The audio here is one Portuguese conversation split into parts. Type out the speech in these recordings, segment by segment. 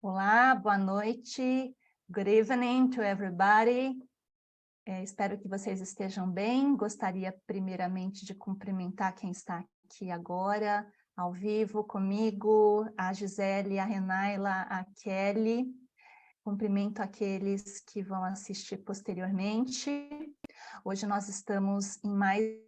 Olá, boa noite. Good evening to everybody. Espero que vocês estejam bem. Gostaria primeiramente de cumprimentar quem está aqui agora, ao vivo comigo, a Gisele, a Renaila, a Kelly. Cumprimento aqueles que vão assistir posteriormente. Hoje nós estamos em mais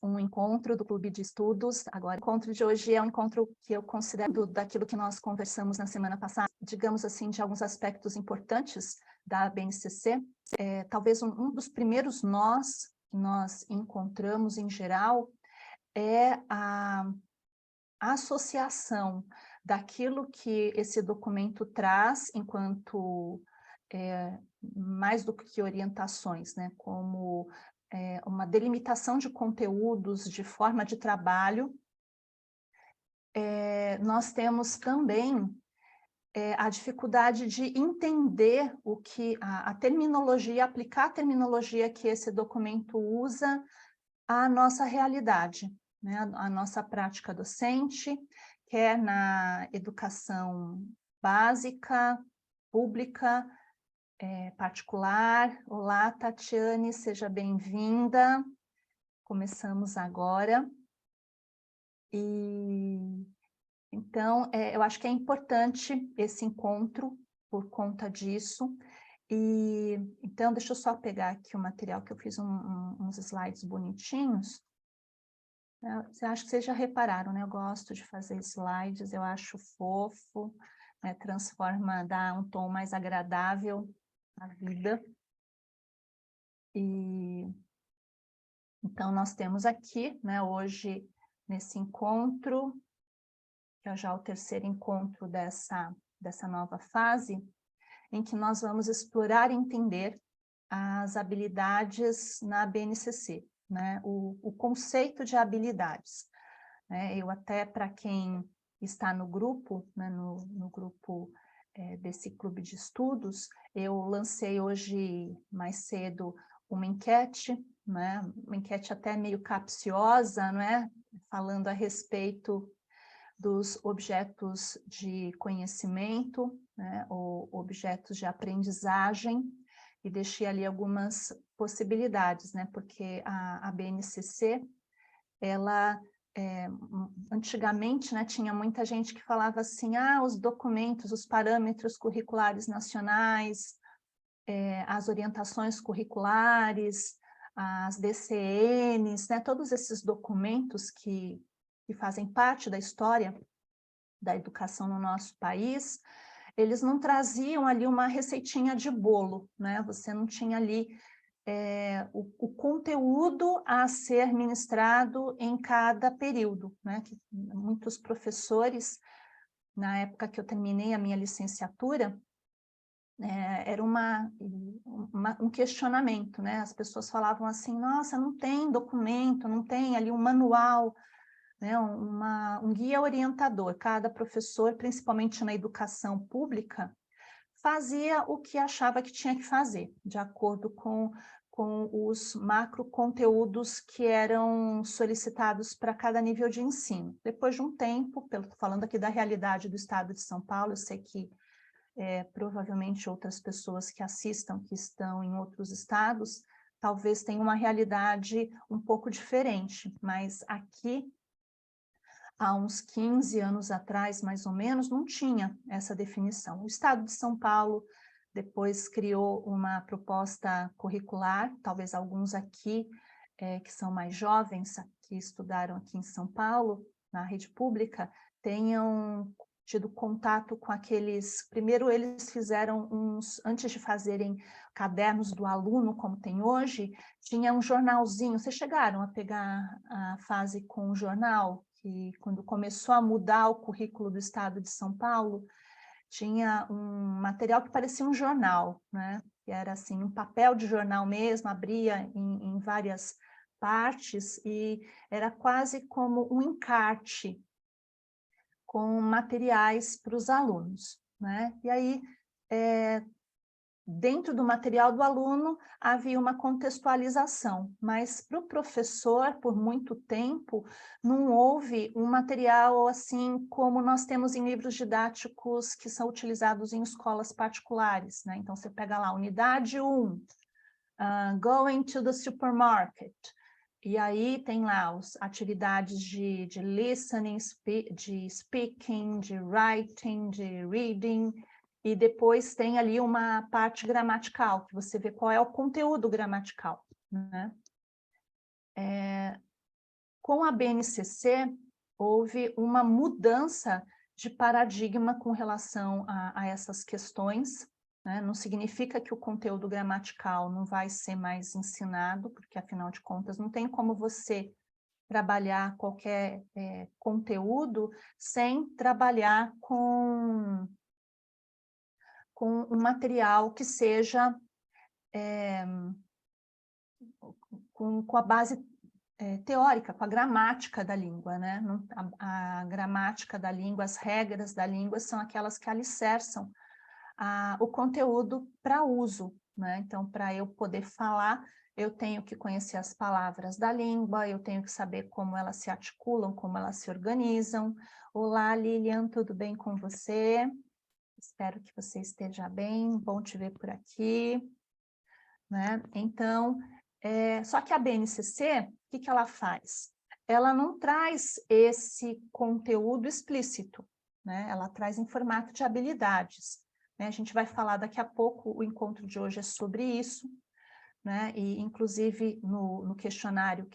um encontro do Clube de Estudos. Agora, o encontro de hoje é um encontro que eu considero daquilo que nós conversamos na semana passada, digamos assim, de alguns aspectos importantes da BNCC. Talvez um dos primeiros nós que nós encontramos em geral é a associação daquilo que esse documento traz enquanto mais do que orientações, né, como uma delimitação de conteúdos, de forma de trabalho. Nós temos também a dificuldade de entender o que a terminologia, aplicar a terminologia que esse documento usa à nossa realidade, né, à nossa prática docente, quer na educação básica, pública, particular. Olá, Tatiane, seja bem-vinda. Começamos agora. Então, eu acho que é importante esse encontro por conta disso. Então, deixa eu só pegar aqui o material que eu fiz uns slides bonitinhos. Eu acho que vocês já repararam, né? Eu gosto de fazer slides, eu acho fofo, né? Transforma, dá um tom mais agradável à vida. Então, nós temos aqui, né, hoje, nesse encontro, que é já o terceiro encontro dessa nova fase, em que nós vamos explorar e entender as habilidades na BNCC, né, o conceito de habilidades. Eu até, para quem está no grupo, né, no grupo desse clube de estudos, eu lancei hoje mais cedo uma enquete, né, uma enquete até meio capciosa, não é? Falando a respeito dos objetos de conhecimento, né, ou objetos de aprendizagem, e deixei ali algumas possibilidades, né, porque a BNCC, ela, antigamente, né, tinha muita gente que falava assim, os documentos, os parâmetros curriculares nacionais, as orientações curriculares, as DCNs, né, todos esses documentos que fazem parte da história da educação no nosso país, eles não traziam ali uma receitinha de bolo, né? Você não tinha ali o conteúdo a ser ministrado em cada período, né? Que muitos professores, na época que eu terminei a minha licenciatura, era um questionamento, né? As pessoas falavam assim, nossa, não tem documento, não tem ali um manual, né? Um guia orientador. Cada professor, principalmente na educação pública, fazia o que achava que tinha que fazer, de acordo com os macro conteúdos que eram solicitados para cada nível de ensino. Depois de um tempo, falando aqui da realidade do estado de São Paulo, eu sei que provavelmente outras pessoas que assistam, que estão em outros estados, talvez tenham uma realidade um pouco diferente, mas aqui, há uns 15 anos atrás, mais ou menos, não tinha essa definição. O estado de São Paulo depois criou uma proposta curricular, talvez alguns aqui que são mais jovens, que estudaram aqui em São Paulo, na rede pública, tenham tido contato com aqueles... Primeiro eles fizeram antes de fazerem cadernos do aluno, como tem hoje, tinha um jornalzinho. Vocês chegaram a pegar a fase com o jornal? Que quando começou a mudar o currículo do estado de São Paulo, tinha um material que parecia um jornal, né? Que era assim, um papel de jornal mesmo, abria em várias partes e era quase como um encarte com materiais para os alunos. né? E aí, dentro do material do aluno, havia uma contextualização, mas para o professor, por muito tempo, não houve um material assim como nós temos em livros didáticos que são utilizados em escolas particulares, né? Então, você pega lá, unidade 1, going to the supermarket, e aí tem lá as atividades de listening, de speaking, de writing, de reading, e depois tem ali uma parte gramatical, que você vê qual é o conteúdo gramatical, né? Com a BNCC, houve uma mudança de paradigma com relação a essas questões, né? Não significa que o conteúdo gramatical não vai ser mais ensinado, porque, afinal de contas, não tem como você trabalhar qualquer conteúdo sem trabalhar com um material que seja com a base teórica, com a gramática da língua, né? A gramática da língua, as regras da língua são aquelas que alicerçam o conteúdo para uso, né? Então, para eu poder falar, eu tenho que conhecer as palavras da língua, eu tenho que saber como elas se articulam, como elas se organizam. Olá, Lilian, tudo bem com você? Espero que você esteja bem, bom te ver por aqui, né? Então, só que a BNCC, o que ela faz? Ela não traz esse conteúdo explícito, né? Ela traz em formato de habilidades, né? A gente vai falar daqui a pouco, o encontro de hoje é sobre isso, né? E, inclusive, no questionário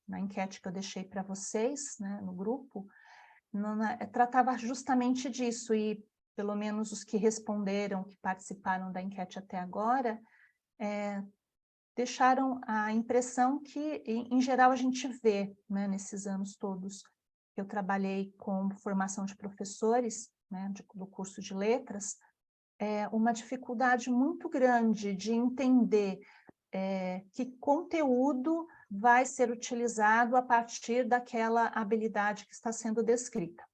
na enquete que eu deixei para vocês, né, no grupo, tratava justamente disso, e pelo menos os que responderam, que participaram da enquete até agora, deixaram a impressão que, em geral, a gente vê, né, nesses anos todos que eu trabalhei com formação de professores, né, do curso de letras, uma dificuldade muito grande de entender que conteúdo vai ser utilizado a partir daquela habilidade que está sendo descrita.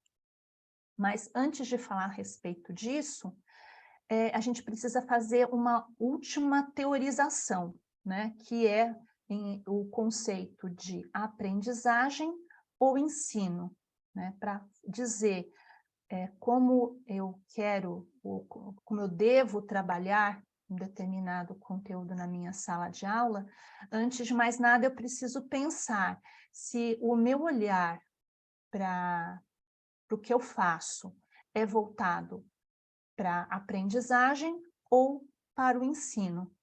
Mas, antes de falar a respeito disso, a gente precisa fazer uma última teorização, né, que é o conceito de aprendizagem ou ensino, né, para dizer como eu quero, como eu devo trabalhar um determinado conteúdo na minha sala de aula. Antes de mais nada, eu preciso pensar se o meu olhar para o que eu faço é voltado para a aprendizagem ou para o ensino.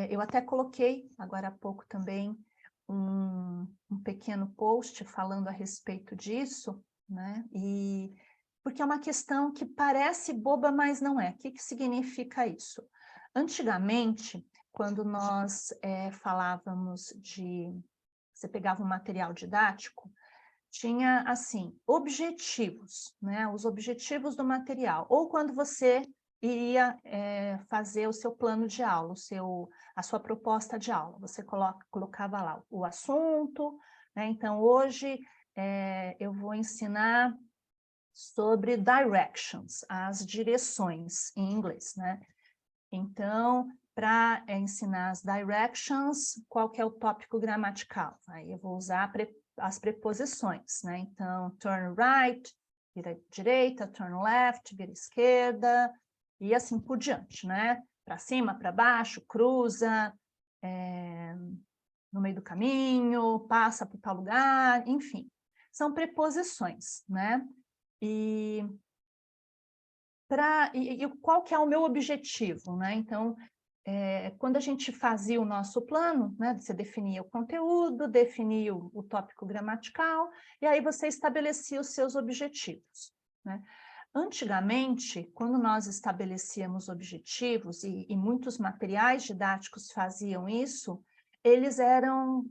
Eu até coloquei, agora há pouco também, um pequeno post falando a respeito disso, né? Porque é uma questão que parece boba, mas não é. O que significa isso? Antigamente, quando nós falávamos você pegava um material didático, tinha, assim, objetivos, né? Os objetivos do material. Ou quando você iria fazer o seu plano de aula, a sua proposta de aula. Você colocava lá o assunto, né? Então, hoje eu vou ensinar sobre directions, as direções em inglês, né? Então, para ensinar as directions, qual que é o tópico gramatical? Aí eu vou usar as preposições, né? Então, turn right, vira direita, turn left, vira esquerda, e assim por diante, né? Para cima, para baixo, cruza, no meio do caminho, passa por tal lugar, enfim. São preposições, né? E qual que é o meu objetivo, né? Então, quando a gente fazia o nosso plano, né, você definia o conteúdo, definia o tópico gramatical, e aí você estabelecia os seus objetivos, né? Antigamente, quando nós estabelecíamos objetivos, e muitos materiais didáticos faziam isso, eles eram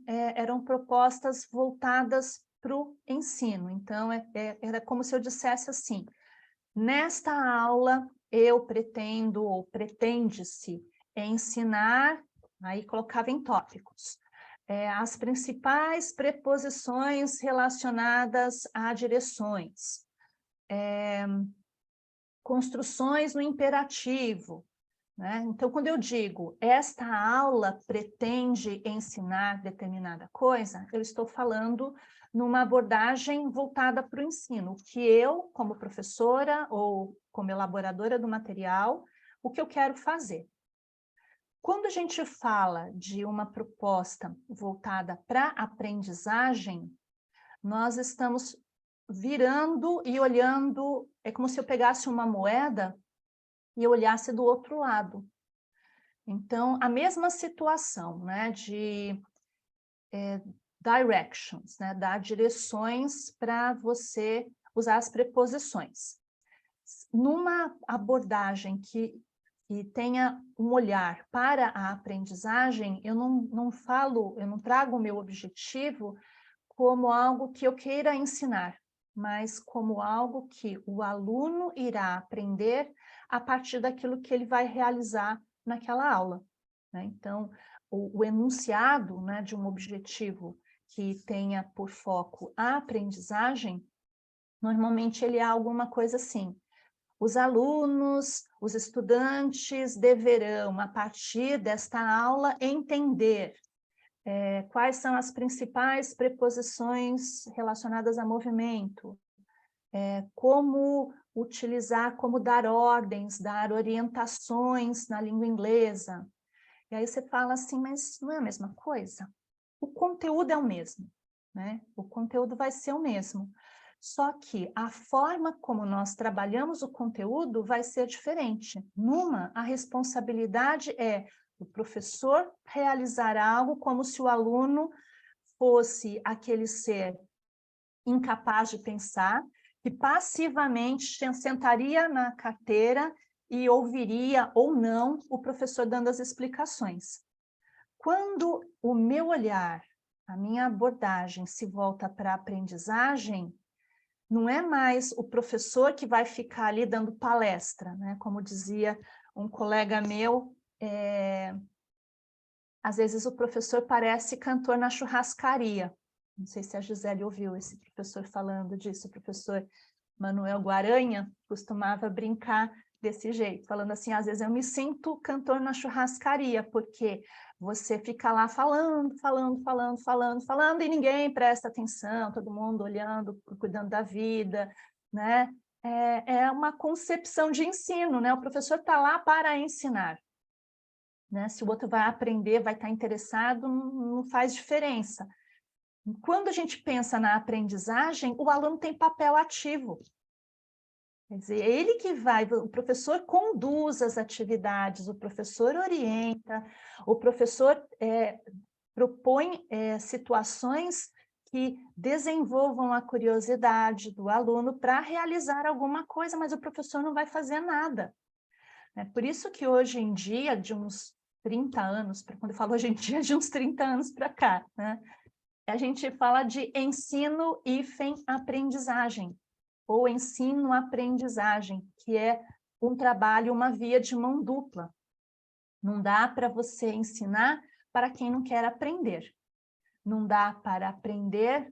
propostas voltadas para o ensino. Então, era como se eu dissesse assim: nesta aula, eu pretendo, ou pretende-se, ensinar, aí colocava em tópicos, as principais preposições relacionadas a direções, construções no imperativo, né? Então, quando eu digo, esta aula pretende ensinar determinada coisa, eu estou falando numa abordagem voltada para o ensino, que eu, como professora ou como elaboradora do material, o que eu quero fazer. Quando a gente fala de uma proposta voltada para a aprendizagem, nós estamos virando e olhando, é como se eu pegasse uma moeda e eu olhasse do outro lado. Então, a mesma situação, né, de directions, né, dar direções para você usar as preposições. Numa abordagem que tenha um olhar para a aprendizagem, eu não trago o meu objetivo como algo que eu queira ensinar, mas como algo que o aluno irá aprender a partir daquilo que ele vai realizar naquela aula, né? Então, o enunciado, né, de um objetivo que tenha por foco a aprendizagem, normalmente ele é alguma coisa assim: os alunos, os estudantes deverão, a partir desta aula, entender quais são as principais preposições relacionadas a movimento, como utilizar, como dar ordens, dar orientações na língua inglesa. E aí você fala assim, mas não é a mesma coisa? O conteúdo é o mesmo, né? O conteúdo vai ser o mesmo. Só que a forma como nós trabalhamos o conteúdo vai ser diferente. Numa, a responsabilidade é o professor realizar algo como se o aluno fosse aquele ser incapaz de pensar, que passivamente sentaria na carteira e ouviria ou não o professor dando as explicações. Quando o meu olhar, a minha abordagem se volta para a aprendizagem, não é mais o professor que vai ficar ali dando palestra, né? Como dizia um colega meu, às vezes o professor parece cantor na churrascaria. Não sei se a Gisele ouviu esse professor falando disso, o professor Manuel Guaranha costumava brincar desse jeito, falando assim, às vezes eu me sinto cantor na churrascaria, porque você fica lá falando, falando, e ninguém presta atenção, todo mundo olhando, cuidando da vida, né? É uma concepção de ensino, né? O professor está lá para ensinar, né? Se o outro vai aprender, vai estar interessado, não faz diferença. Quando a gente pensa na aprendizagem, o aluno tem papel ativo. Quer dizer, é ele que vai, o professor conduz as atividades, o professor orienta, o professor propõe situações que desenvolvam a curiosidade do aluno para realizar alguma coisa, mas o professor não vai fazer nada. É por isso que hoje em dia, de uns 30 anos, quando eu falo hoje em dia, de uns 30 anos para cá, né, a gente fala de ensino-aprendizagem, ou ensino-aprendizagem, que é um trabalho, uma via de mão dupla. Não dá para você ensinar para quem não quer aprender. Não dá para aprender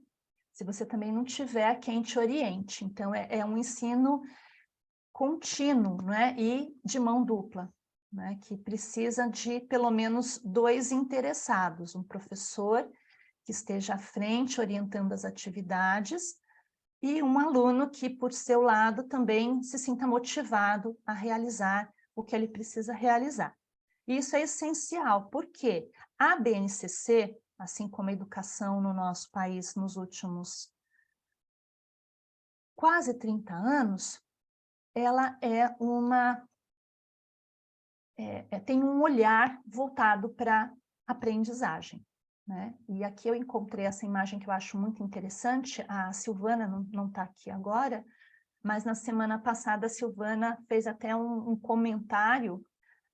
se você também não tiver quem te oriente. Então, é um ensino contínuo, né? E de mão dupla, né? Que precisa de pelo menos 2 interessados, um professor que esteja à frente orientando as atividades e um aluno que, por seu lado, também se sinta motivado a realizar o que ele precisa realizar. Isso é essencial, porque a BNCC, assim como a educação no nosso país nos últimos quase 30 anos, ela tem um olhar voltado para aprendizagem, né? E aqui eu encontrei essa imagem que eu acho muito interessante. A Silvana não está aqui agora, mas na semana passada a Silvana fez até um comentário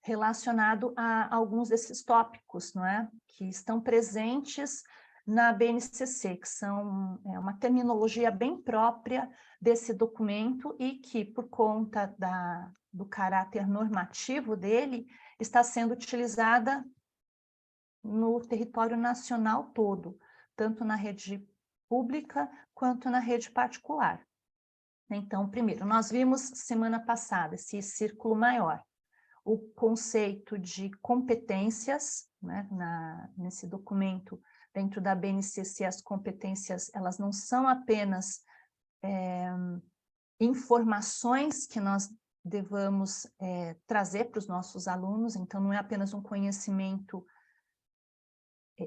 relacionado a alguns desses tópicos, não é? Que estão presentes na BNCC, que são uma terminologia bem própria desse documento e que, por conta do caráter normativo dele, está sendo utilizada no território nacional todo, tanto na rede pública quanto na rede particular. Então, primeiro, nós vimos semana passada esse círculo maior, o conceito de competências, né, nesse documento, dentro da BNCC, as competências, elas não são apenas informações que nós devamos trazer para os nossos alunos, então não é apenas um conhecimento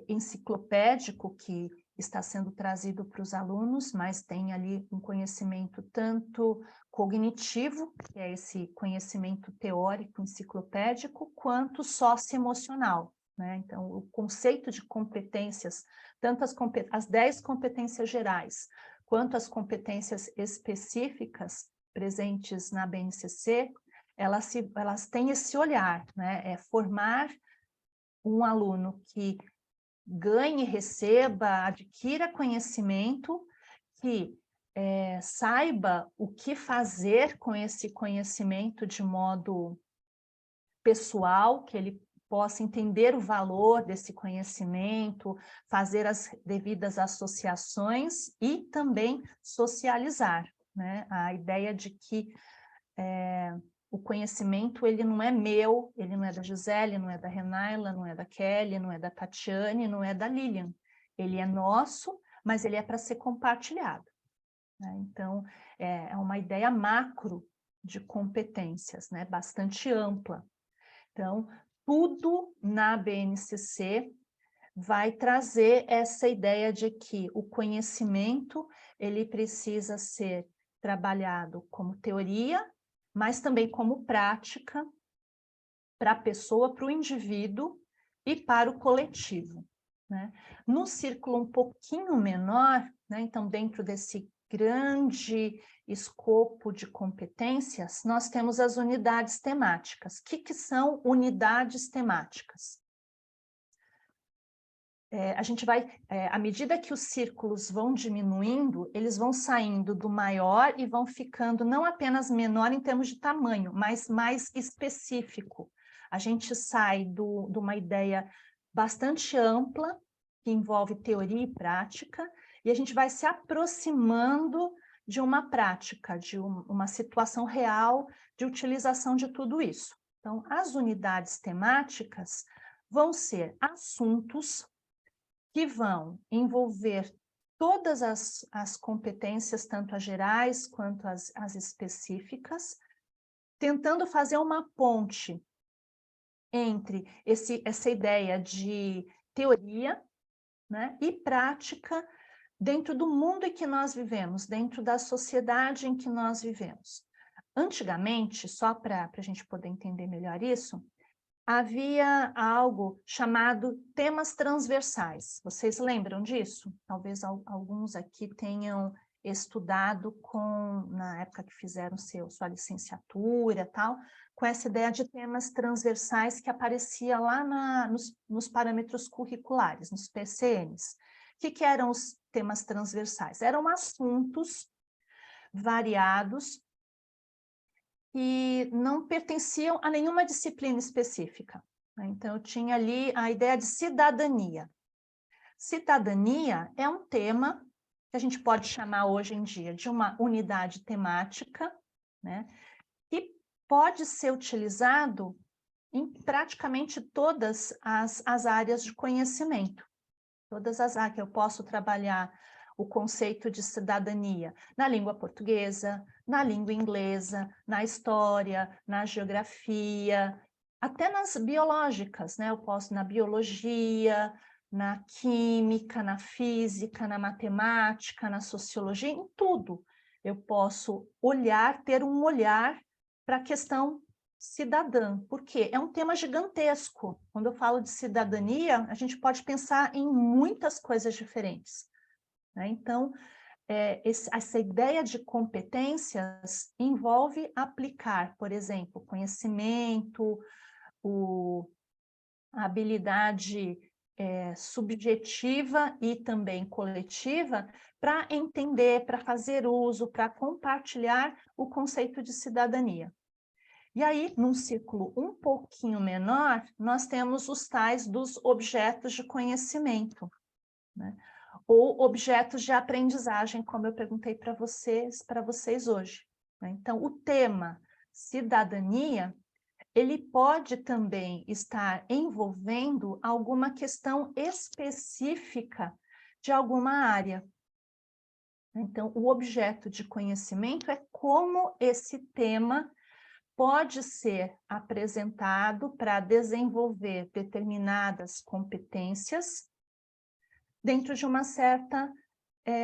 enciclopédico que está sendo trazido para os alunos, mas tem ali um conhecimento tanto cognitivo, que é esse conhecimento teórico enciclopédico, quanto socioemocional, né? Então, o conceito de competências, tanto as 10 competências gerais, quanto as competências específicas presentes na BNCC, elas têm esse olhar, né? É formar um aluno que ganhe, receba, adquira conhecimento, que saiba o que fazer com esse conhecimento de modo pessoal, que ele possa entender o valor desse conhecimento, fazer as devidas associações e também socializar, né? A ideia de que o conhecimento, ele não é meu, ele não é da Gisele, não é da Renaila, não é da Kelly, não é da Tatiane, não é da Lilian. Ele é nosso, mas ele é para ser compartilhado, né? Então, é uma ideia macro de competências, né? Bastante ampla. Então, tudo na BNCC vai trazer essa ideia de que o conhecimento, ele precisa ser trabalhado como teoria, mas também como prática para a pessoa, para o indivíduo e para o coletivo, né? No círculo um pouquinho menor, né, então dentro desse grande escopo de competências, nós temos as unidades temáticas. O que são unidades temáticas? A gente vai, à medida que os círculos vão diminuindo, eles vão saindo do maior e vão ficando não apenas menor em termos de tamanho, mas mais específico. A gente sai de uma ideia bastante ampla, que envolve teoria e prática, e a gente vai se aproximando de uma prática, de uma situação real de utilização de tudo isso. Então, as unidades temáticas vão ser assuntos que vão envolver todas as competências, tanto as gerais quanto as específicas, tentando fazer uma ponte entre essa ideia de teoria, né, e prática dentro do mundo em que nós vivemos, dentro da sociedade em que nós vivemos. Antigamente, só para a gente poder entender melhor isso, havia algo chamado temas transversais. Vocês lembram disso? Talvez alguns aqui tenham estudado na época que fizeram sua licenciatura, tal, com essa ideia de temas transversais que aparecia lá nos parâmetros curriculares, nos PCNs. O que eram os temas transversais? Eram assuntos variados que não pertenciam a nenhuma disciplina específica. Então, eu tinha ali a ideia de cidadania. Cidadania é um tema que a gente pode chamar hoje em dia de uma unidade temática, né, que pode ser utilizado em praticamente todas as áreas de conhecimento. Todas as áreas que eu posso trabalhar o conceito de cidadania na língua portuguesa, na língua inglesa, na história, na geografia, até nas biológicas, né? Eu posso na biologia, na química, na física, na matemática, na sociologia, em tudo. Eu posso ter um olhar para a questão cidadã, porque é um tema gigantesco. Quando eu falo de cidadania, a gente pode pensar em muitas coisas diferentes, né? Então, essa ideia de competências envolve aplicar, por exemplo, conhecimento, a habilidade subjetiva e também coletiva para entender, para fazer uso, para compartilhar o conceito de cidadania. E aí, num círculo um pouquinho menor, nós temos os tais dos objetos de conhecimento, né? ou objetos de aprendizagem, como eu perguntei para vocês hoje, né? Então, o tema cidadania, ele pode também estar envolvendo alguma questão específica de alguma área. Então, o objeto de conhecimento é como esse tema pode ser apresentado para desenvolver determinadas competências dentro de uma certa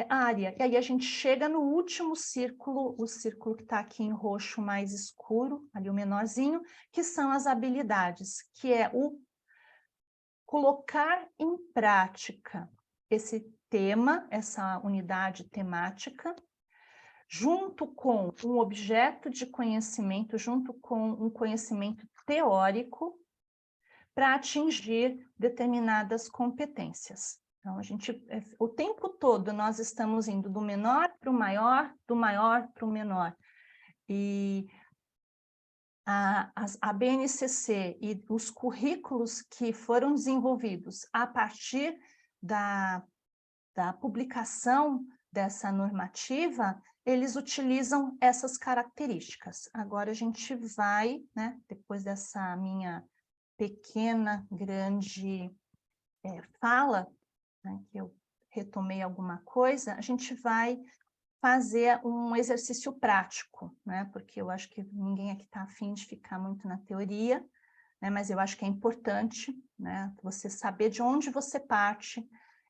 área. E aí a gente chega no último círculo, o círculo que está aqui em roxo mais escuro, ali o menorzinho, que são as habilidades, que é o colocar em prática esse tema, essa unidade temática, junto com um objeto de conhecimento, junto com um conhecimento teórico, para atingir determinadas competências. Então, o tempo todo nós estamos indo do menor para o maior, do maior para o menor. E a BNCC e os currículos que foram desenvolvidos a partir da publicação dessa normativa, eles utilizam essas características. Agora a gente vai, né, depois dessa minha pequena, grande fala, né, que eu retomei alguma coisa, a gente vai fazer um exercício prático, né, porque eu acho que ninguém aqui está afim de ficar muito na teoria, né, mas eu acho que é importante, né, você saber de onde você parte,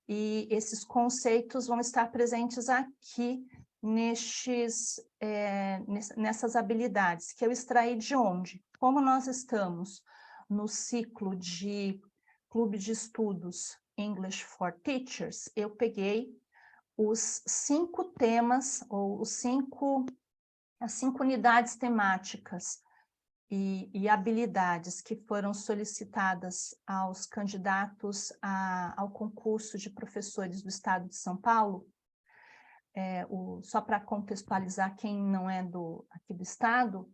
e esses conceitos vão estar presentes aqui nessas habilidades, que eu extraí de onde? Como nós estamos no ciclo de Clube de Estudos English for Teachers, eu peguei os 5 temas, ou as 5 unidades temáticas e habilidades que foram solicitadas aos candidatos ao concurso de professores do Estado de São Paulo. Só para contextualizar quem não é aqui do Estado,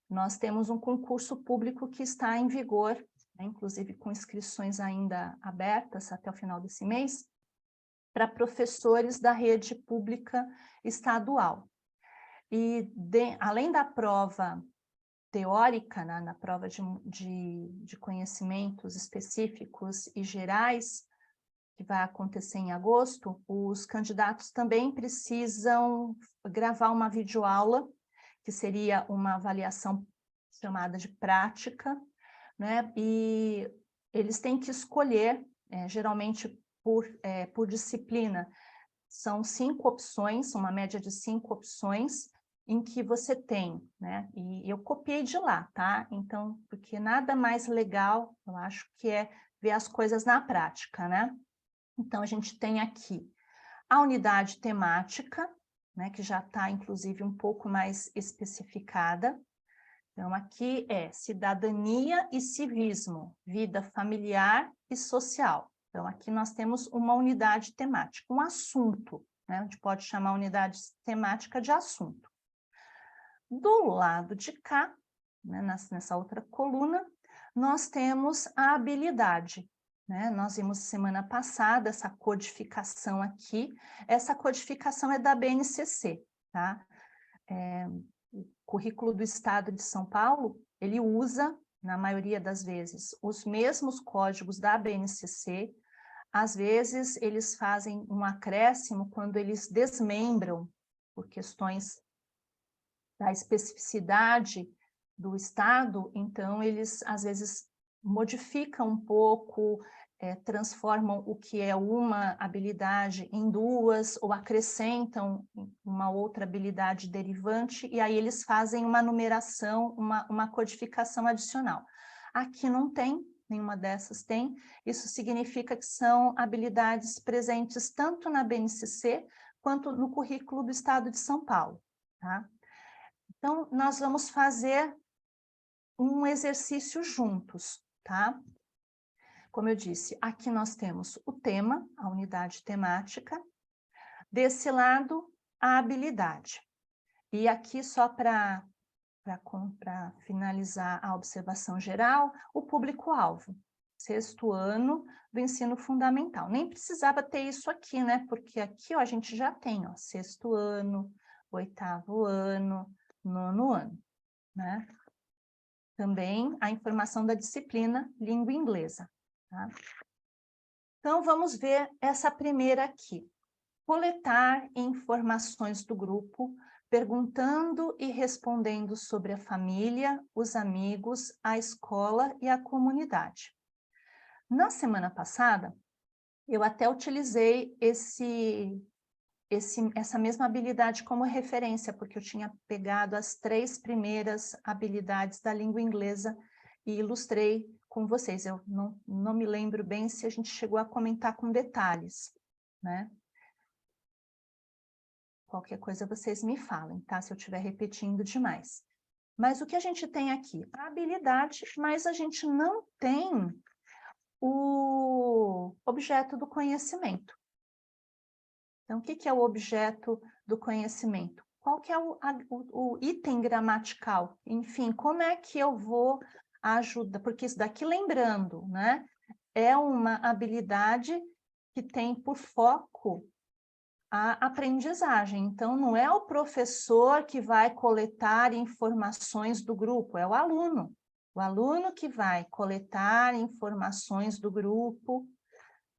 nós temos um concurso público que está em vigor, né, inclusive com inscrições ainda abertas até o final desse mês, para professores da rede pública estadual. E além da prova teórica, né, na prova de conhecimentos específicos e gerais, que vai acontecer em agosto, os candidatos também precisam gravar uma videoaula, que seria uma avaliação chamada de prática, né? E eles têm que escolher, geralmente por disciplina, são 5 opções, uma média de 5 opções, em que você tem, né? E eu copiei de lá, tá? Então, porque nada mais legal, eu acho, que é ver as coisas na prática, né? Então, a gente tem aqui a unidade temática, né, que já está, inclusive, um pouco mais especificada. Então, aqui é cidadania e civismo, vida familiar e social. Então, aqui nós temos uma unidade temática, um assunto, né? A gente pode chamar a unidade temática de assunto. Do lado de cá, né, nessa outra coluna, nós temos a habilidade, né? Nós vimos semana passada essa codificação aqui. Essa codificação é da BNCC, tá? O currículo do Estado de São Paulo, ele usa, na maioria das vezes, os mesmos códigos da BNCC. Às vezes, eles fazem um acréscimo quando eles desmembram, por questões da especificidade do Estado, então eles, às vezes, modificam um pouco, transformam o que é uma habilidade em 2, ou acrescentam uma outra habilidade derivante, e aí eles fazem uma numeração, uma codificação adicional. Aqui não tem, nenhuma dessas tem, isso significa que são habilidades presentes tanto na BNCC, quanto no currículo do Estado de São Paulo, tá? Então, nós vamos fazer um exercício juntos, tá? Como eu disse, aqui nós temos o tema, a unidade temática, desse lado, a habilidade. E aqui, só para finalizar a observação geral, o público-alvo. 6º ano do ensino fundamental. Nem precisava ter isso aqui, né? Porque aqui, ó, a gente já tem, ó, 6º ano, 8º ano, 9º ano, né? Também a informação da disciplina língua inglesa, tá? Então, vamos ver essa primeira aqui. Coletar informações do grupo, perguntando e respondendo sobre a família, os amigos, a escola e a comunidade. Na semana passada, eu até utilizei essa mesma habilidade como referência, porque eu tinha pegado as 3 primeiras habilidades da língua inglesa e ilustrei com vocês. Eu não me lembro bem se a gente chegou a comentar com detalhes, né? Qualquer coisa vocês me falem, tá? Se eu estiver repetindo demais. Mas o que a gente tem aqui? A habilidade, mas a gente não tem o objeto do conhecimento. Então, o que é o objeto do conhecimento? Qual que é o item gramatical? Enfim, como é que eu vou ajudar? Porque isso daqui, lembrando, né? É uma habilidade que tem por foco a aprendizagem. Então, não é o professor que vai coletar informações do grupo, é o aluno. O aluno que vai coletar informações do grupo,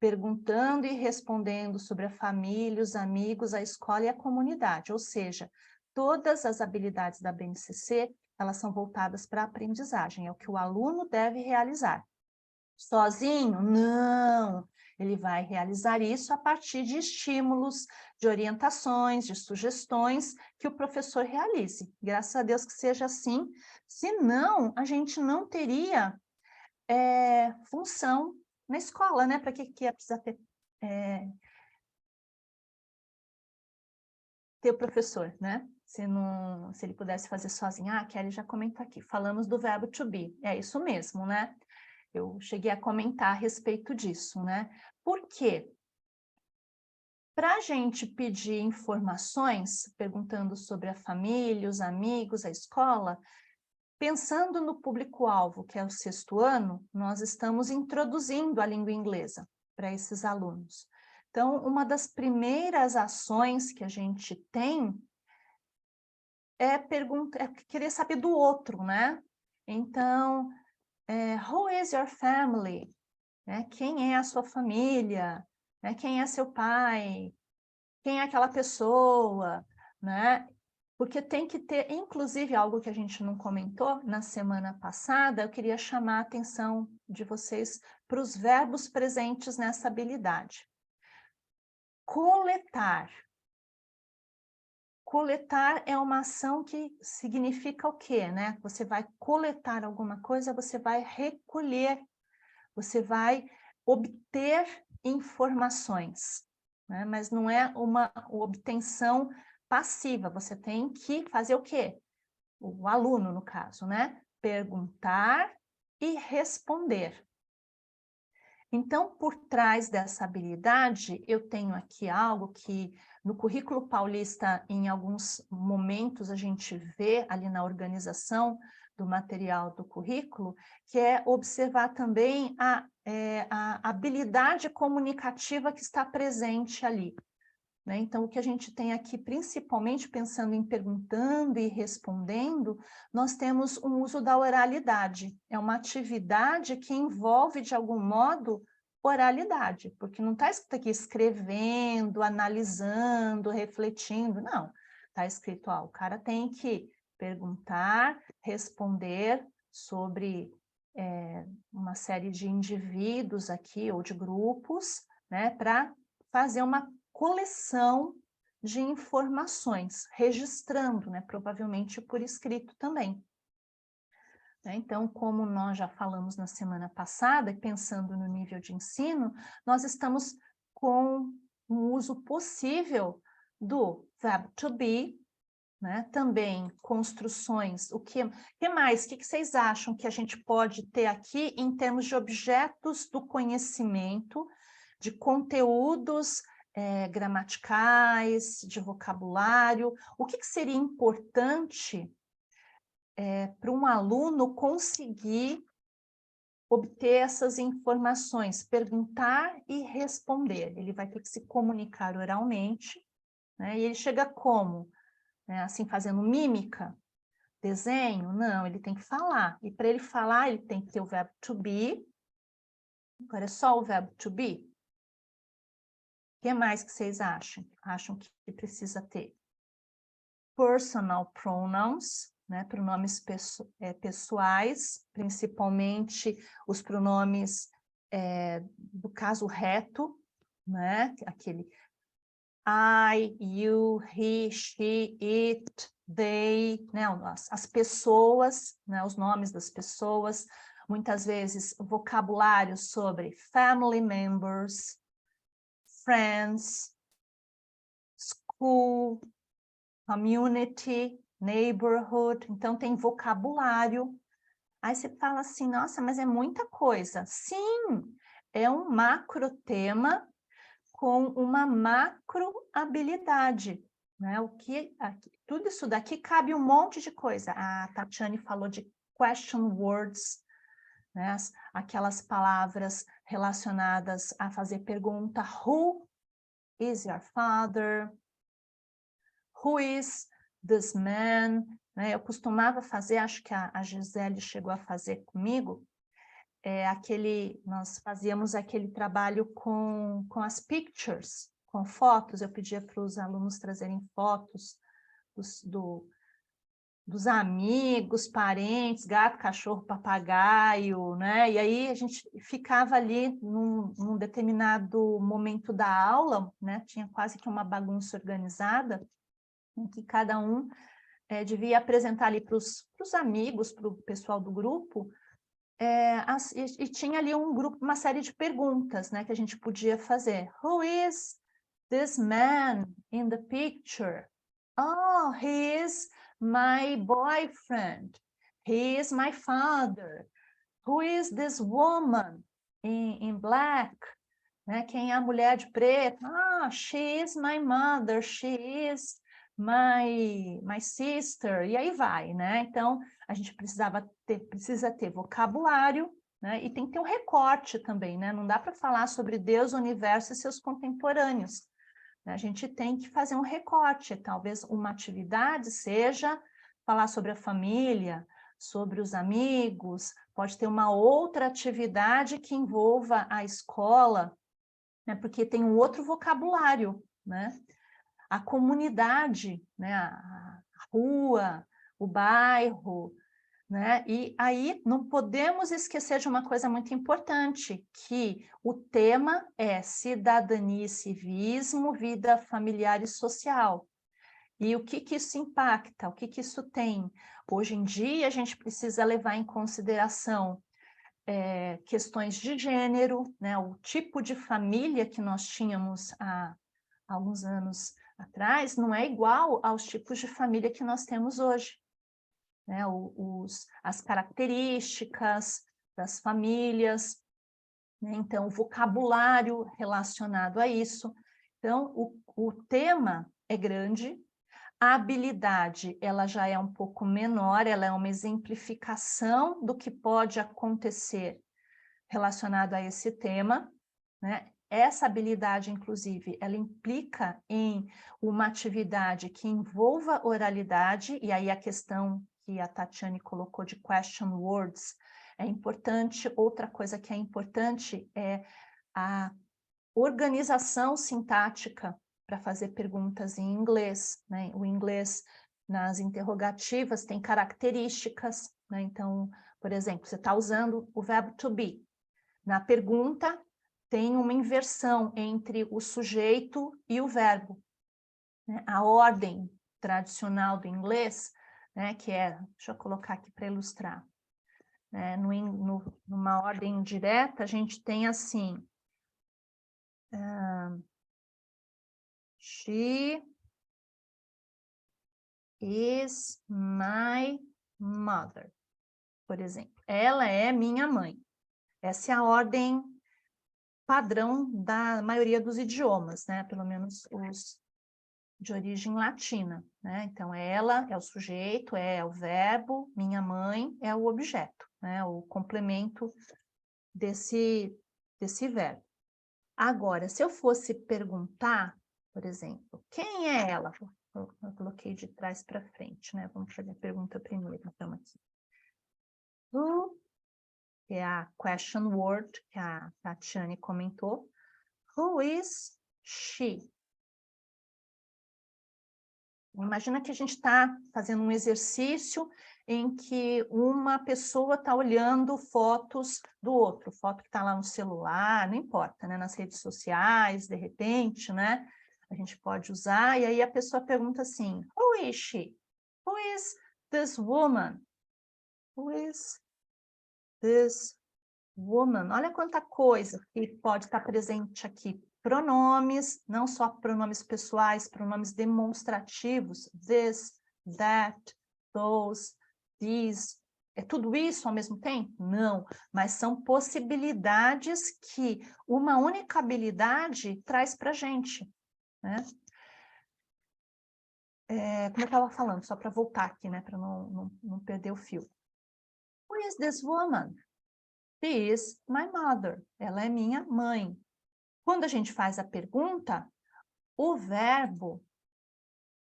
perguntando e respondendo sobre a família, os amigos, a escola e a comunidade. Ou seja, todas as habilidades da BNCC, elas são voltadas para a aprendizagem, é o que o aluno deve realizar. Sozinho? Não! Ele vai realizar isso a partir de estímulos, de orientações, de sugestões que o professor realize. Graças a Deus que seja assim, senão a gente não teria função na escola, né? Para que ia precisar ter o professor, né? Se ele pudesse fazer sozinho. Ah, a Kelly já comentou aqui, falamos do verbo to be. É isso mesmo, né? Eu cheguei a comentar a respeito disso, né? Por quê? Para a gente pedir informações, perguntando sobre a família, os amigos, a escola, pensando no público-alvo, que é o 6º ano, nós estamos introduzindo a língua inglesa para esses alunos. Então, uma das primeiras ações que a gente tem é querer saber do outro, né? Então, who is your family? Né? Quem é a sua família? Né? Quem é seu pai? Quem é aquela pessoa? Né? Porque tem que ter, inclusive, algo que a gente não comentou na semana passada, eu queria chamar a atenção de vocês para os verbos presentes nessa habilidade. Coletar. Coletar é uma ação que significa o quê, né? Você vai coletar alguma coisa, você vai recolher, você vai obter informações, né? Mas não é uma obtenção passiva, você tem que fazer o quê? O aluno, no caso, né? Perguntar e responder. Então, por trás dessa habilidade, eu tenho aqui algo que no currículo paulista, em alguns momentos, a gente vê ali na organização do material do currículo, que é observar também a habilidade comunicativa que está presente ali. Né? Então, o que a gente tem aqui, principalmente pensando em perguntando e respondendo, nós temos um uso da oralidade. É uma atividade que envolve, de algum modo, oralidade, porque não está escrito aqui escrevendo, analisando, refletindo, não. Está escrito, ó, o cara tem que perguntar, responder sobre uma série de indivíduos aqui, ou de grupos, né, para fazer uma coleção de informações, registrando, né, provavelmente por escrito também. Então, como nós já falamos na semana passada, pensando no nível de ensino, nós estamos com um uso possível do verbo to be, né? Também construções, o que mais? O que vocês acham que a gente pode ter aqui em termos de objetos do conhecimento, de conteúdos gramaticais, de vocabulário? O que seria importante para um aluno conseguir obter essas informações, perguntar e responder. Ele vai ter que se comunicar oralmente, né? E ele chega como? Né? Assim, fazendo mímica, desenho? Não, ele tem que falar. E para ele falar, ele tem que ter o verbo to be. Agora é só o verbo to be? O que mais que vocês acham? Acham que precisa ter? Personal pronouns, né? Pronomes pessoais, principalmente os pronomes do caso reto, né? Aquele I, you, he, she, it, they, né? As pessoas, né? Os nomes das pessoas, muitas vezes vocabulário sobre family members, friends, school, community, neighborhood, então tem vocabulário. Aí você fala assim, nossa, mas é muita coisa. Sim, é um macro tema com uma macro habilidade, né? Tudo isso daqui cabe um monte de coisa. A Tatiane falou de question words, né? Aquelas palavras relacionadas a fazer pergunta. Who is your father? Who is this man? Né? Eu costumava fazer, acho que a Gisele chegou a fazer comigo, nós fazíamos aquele trabalho com as pictures, com fotos. Eu pedia para os alunos trazerem fotos dos amigos, parentes, gato, cachorro, papagaio, né? E aí a gente ficava ali num determinado momento da aula, né? Tinha quase que uma bagunça organizada, em que cada um devia apresentar ali para os amigos, para o pessoal do grupo, e tinha ali uma série de perguntas, né, que a gente podia fazer. Who is this man in the picture? Oh, he is my boyfriend. He is my father. Who is this woman in black? Né? Quem é a mulher de preto? Ah, she is my mother. She is my sister. E aí vai, né? Então, a gente precisa ter vocabulário, né? E tem que ter um recorte também, né? Não dá para falar sobre Deus, o universo e seus contemporâneos. A gente tem que fazer um recorte. Talvez uma atividade seja falar sobre a família, sobre os amigos, pode ter uma outra atividade que envolva a escola, né? Porque tem um outro vocabulário, né? A comunidade, né? A rua, o bairro, né? E aí não podemos esquecer de uma coisa muito importante, que o tema é cidadania e civismo, vida familiar e social. E o que isso impacta? O que isso tem? Hoje em dia, a gente precisa levar em consideração questões de gênero, né? O tipo de família que nós tínhamos há alguns anos atrás não é igual aos tipos de família que nós temos hoje, né? As características das famílias, né? Então, o vocabulário relacionado a isso. Então, o tema é grande, a habilidade, ela já é um pouco menor, ela é uma exemplificação do que pode acontecer relacionado a esse tema, né? Essa habilidade, inclusive, ela implica em uma atividade que envolva oralidade, e aí a questão que a Tatiane colocou de question words é importante. Outra coisa que é importante é a organização sintática para fazer perguntas em inglês, né? O inglês, nas interrogativas, tem características, né? Então, por exemplo, você está usando o verbo to be. Na pergunta, tem uma inversão entre o sujeito e o verbo, né? A ordem tradicional do inglês, né, que deixa eu colocar aqui para ilustrar, né? Numa ordem direta, a gente tem assim, she is my mother, por exemplo. Ela é minha mãe. Essa é a ordem padrão da maioria dos idiomas, né? Pelo menos os de origem latina, né? Então, ela é o sujeito, é o verbo, minha mãe é o objeto, né? O complemento desse verbo. Agora, se eu fosse perguntar, por exemplo, quem é ela? Eu coloquei de trás para frente, né? Vamos fazer a pergunta primeiro, então, aqui. Who, que é a question word que a Tatiane comentou. Who is she? Imagina que a gente está fazendo um exercício em que uma pessoa está olhando fotos do outro, foto que está lá no celular, não importa, né? Nas redes sociais, de repente, né? A gente pode usar, e aí a pessoa pergunta assim, who is she? Who is this woman? Who is this woman? Olha quanta coisa que pode estar presente aqui. Pronomes, não só pronomes pessoais, pronomes demonstrativos, this, that, those, these. É tudo isso ao mesmo tempo? Não, mas são possibilidades que uma única habilidade traz para a gente, né? Como eu estava falando, só para voltar aqui, né, para não perder o fio. Who is this woman? She is my mother. Ela é minha mãe. Quando a gente faz a pergunta, o verbo,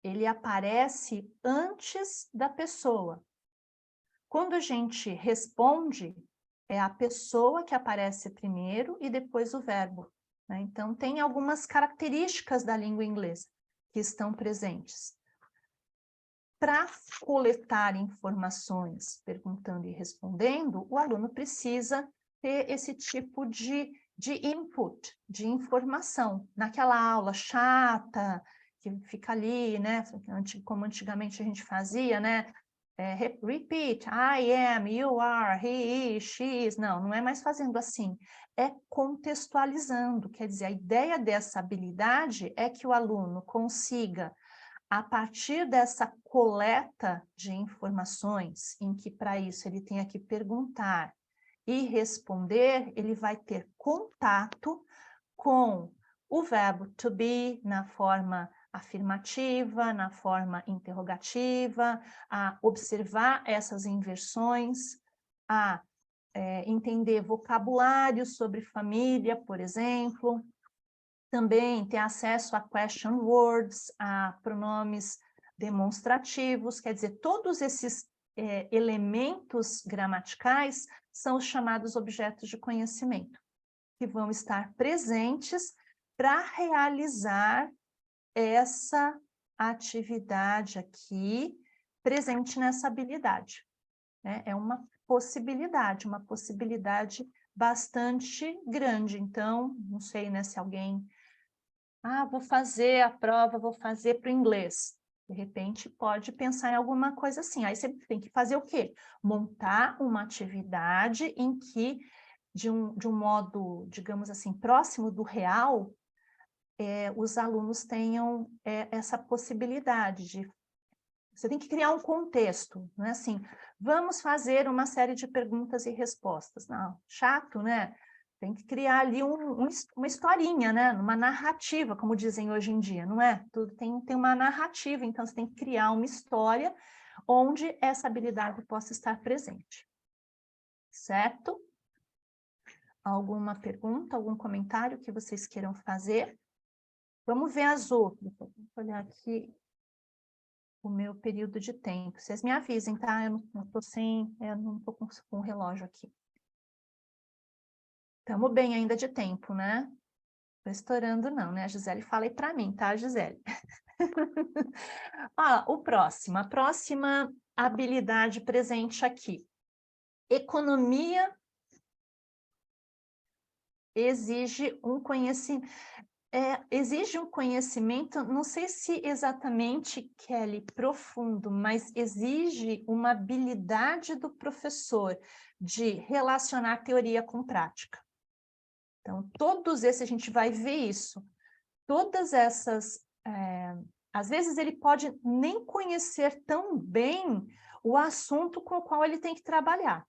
ele aparece antes da pessoa. Quando a gente responde, é a pessoa que aparece primeiro e depois o verbo, né? Então, tem algumas características da língua inglesa que estão presentes. Para coletar informações, perguntando e respondendo, o aluno precisa ter esse tipo de input, de informação. Naquela aula chata, que fica ali, né? Como antigamente a gente fazia, né? Repeat, I am, you are, he is, she is. Não é mais fazendo assim. É contextualizando. Quer dizer, a ideia dessa habilidade é que o aluno consiga, a partir dessa coleta de informações, em que para isso ele tenha que perguntar e responder, ele vai ter contato com o verbo to be na forma afirmativa, na forma interrogativa, a observar essas inversões, a entender vocabulário sobre família, por exemplo, também ter acesso a question words, a pronomes demonstrativos, quer dizer, todos esses elementos gramaticais são os chamados objetos de conhecimento, que vão estar presentes para realizar essa atividade aqui, presente nessa habilidade, né? É uma possibilidade bastante grande. Então, não sei, né, se alguém... vou fazer a prova, vou fazer para o inglês. De repente, pode pensar em alguma coisa assim. Aí você tem que fazer o quê? Montar uma atividade em que, de um modo, digamos assim, próximo do real, os alunos tenham essa possibilidade de... Você tem que criar um contexto, não é assim, vamos fazer uma série de perguntas e respostas. Não, chato, né? Tem que criar ali uma historinha, né? Uma narrativa, como dizem hoje em dia, não é? Tudo tem uma narrativa, então você tem que criar uma história onde essa habilidade possa estar presente. Certo? Alguma pergunta, algum comentário que vocês queiram fazer? Vamos ver as outras. Vou olhar aqui o meu período de tempo. Vocês me avisem, tá? Eu não estou com o relógio aqui. Estamos bem ainda de tempo, né? Estou estourando não, né? A Gisele fala aí para mim, tá, Gisele? A próxima habilidade presente aqui. Economia exige um conhecimento. Exige um conhecimento, não sei se exatamente, Kelly, profundo, mas exige uma habilidade do professor de relacionar teoria com prática. Então, todos esses, a gente vai ver isso. Todas essas... às vezes, ele pode nem conhecer tão bem o assunto com o qual ele tem que trabalhar,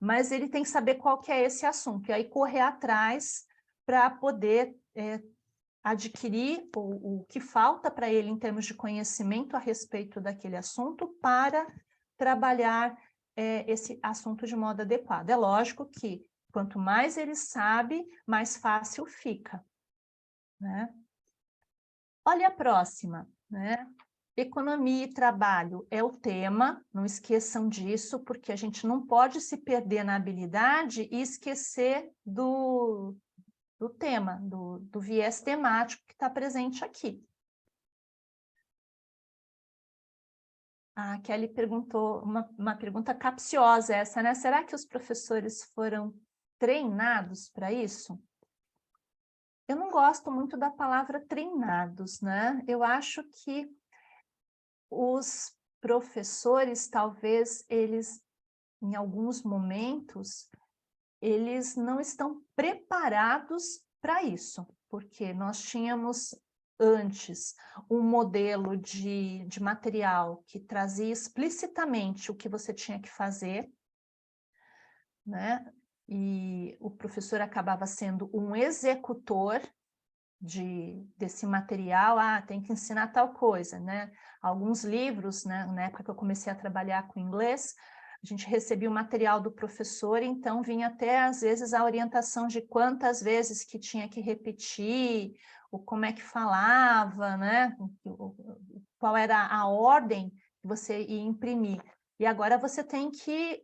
mas ele tem que saber qual que é esse assunto, e aí correr atrás para poder... adquirir o que falta para ele em termos de conhecimento a respeito daquele assunto para trabalhar esse assunto de modo adequado. É lógico que Quanto mais ele sabe, mais fácil fica, né? Olha a próxima, né? Economia e trabalho é o tema, não esqueçam disso, porque a gente não pode se perder na habilidade e esquecer do tema, do viés temático que está presente aqui. A Kelly perguntou uma pergunta capciosa essa, né? Será que os professores foram treinados para isso? Eu não gosto muito da palavra treinados, né? Eu acho que os professores, talvez, eles, em alguns momentos, eles não estão preparados para isso, porque nós tínhamos antes um modelo de material que trazia explicitamente o que você tinha que fazer, né? E o professor acabava sendo um executor desse material, tem que ensinar tal coisa, né? Alguns livros, né, na época que eu comecei a trabalhar com inglês, a gente recebia o material do professor, então vinha até, às vezes, a orientação de quantas vezes que tinha que repetir, ou como é que falava, né? Qual era a ordem que você ia imprimir. E agora você tem que,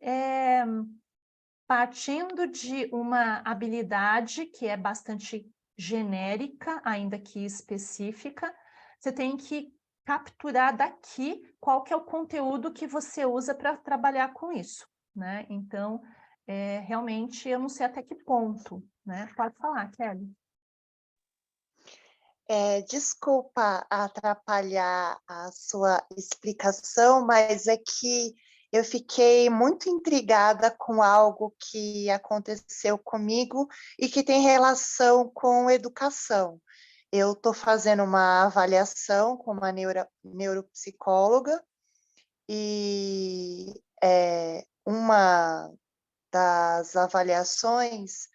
partindo de uma habilidade que é bastante genérica, ainda que específica, você tem que capturar daqui qual que é o conteúdo que você usa para trabalhar com isso, né? Então, realmente, eu não sei até que ponto, né? Pode falar, Kelly. Desculpa atrapalhar a sua explicação, mas é que eu fiquei muito intrigada com algo que aconteceu comigo e que tem relação com educação. Eu estou fazendo uma avaliação com uma neuropsicóloga e uma das avaliações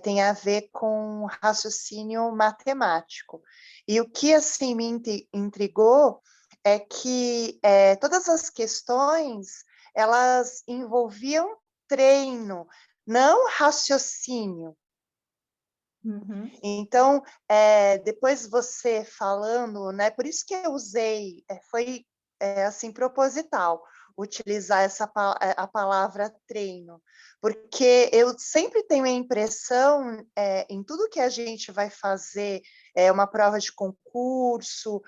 tem a ver com raciocínio matemático. E o que assim me intrigou é que todas as questões elas envolviam treino, não raciocínio. Uhum. Então, depois você falando, né? Por isso que eu usei, foi assim proposital utilizar a palavra treino, porque eu sempre tenho a impressão, em tudo que a gente vai fazer, uma prova de concurso,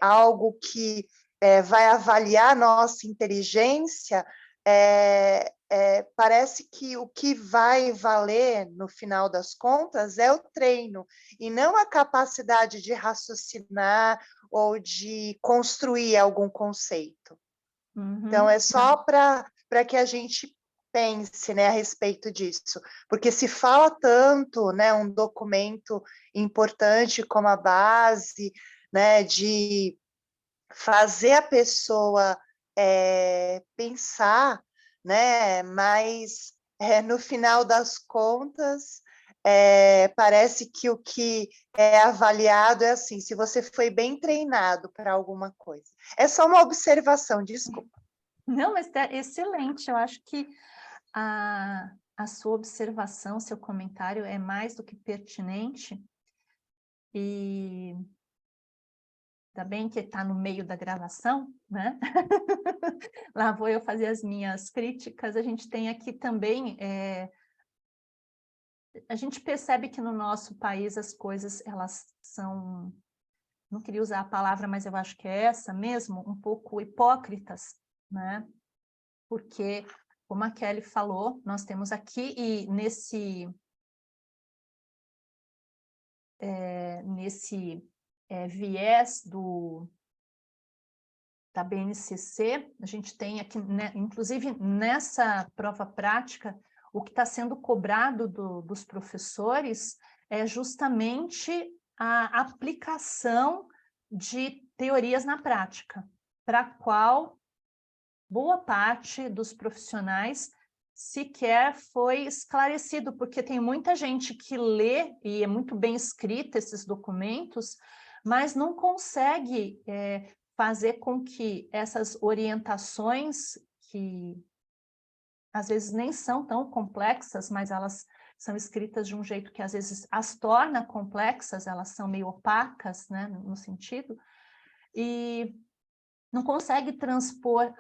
algo que vai avaliar a nossa inteligência, parece que o que vai valer, no final das contas, é o treino, e não a capacidade de raciocinar ou de construir algum conceito. Então, é só para que a gente pense, né, a respeito disso, porque se fala tanto, né, um documento importante como a base, né, de fazer a pessoa pensar, né, mas no final das contas parece que o que é avaliado é assim, se você foi bem treinado para alguma coisa. É só uma observação, desculpa. Não, mas é excelente. Eu acho que a sua observação, seu comentário é mais do que pertinente. E ainda bem que está no meio da gravação, né? Lá vou eu fazer as minhas críticas. A gente tem aqui também... a gente percebe que no nosso país as coisas, elas são... Não queria usar a palavra, mas eu acho que é essa mesmo, um pouco hipócritas, né? Porque, como a Kelly falou, nós temos aqui, e nesse viés da BNCC, a gente tem aqui, né, inclusive nessa prova prática, o que está sendo cobrado dos professores é justamente a aplicação de teorias na prática, para a qual boa parte dos profissionais sequer foi esclarecido, porque tem muita gente que lê, e é muito bem escrita esses documentos, mas não consegue fazer com que essas orientações que às vezes nem são tão complexas, mas elas são escritas de um jeito que às vezes as torna complexas, elas são meio opacas, né, no sentido, e não consegue transpor,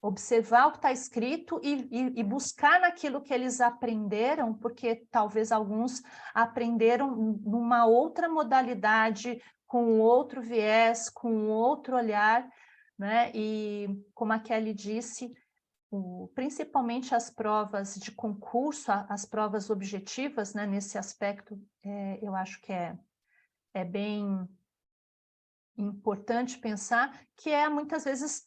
observar o que está escrito e buscar naquilo que eles aprenderam, porque talvez alguns aprenderam numa outra modalidade, com outro viés, com outro olhar, né? E como a Kelly disse, principalmente as provas de concurso, as provas objetivas, né? Nesse aspecto, eu acho que é bem importante pensar, que é muitas vezes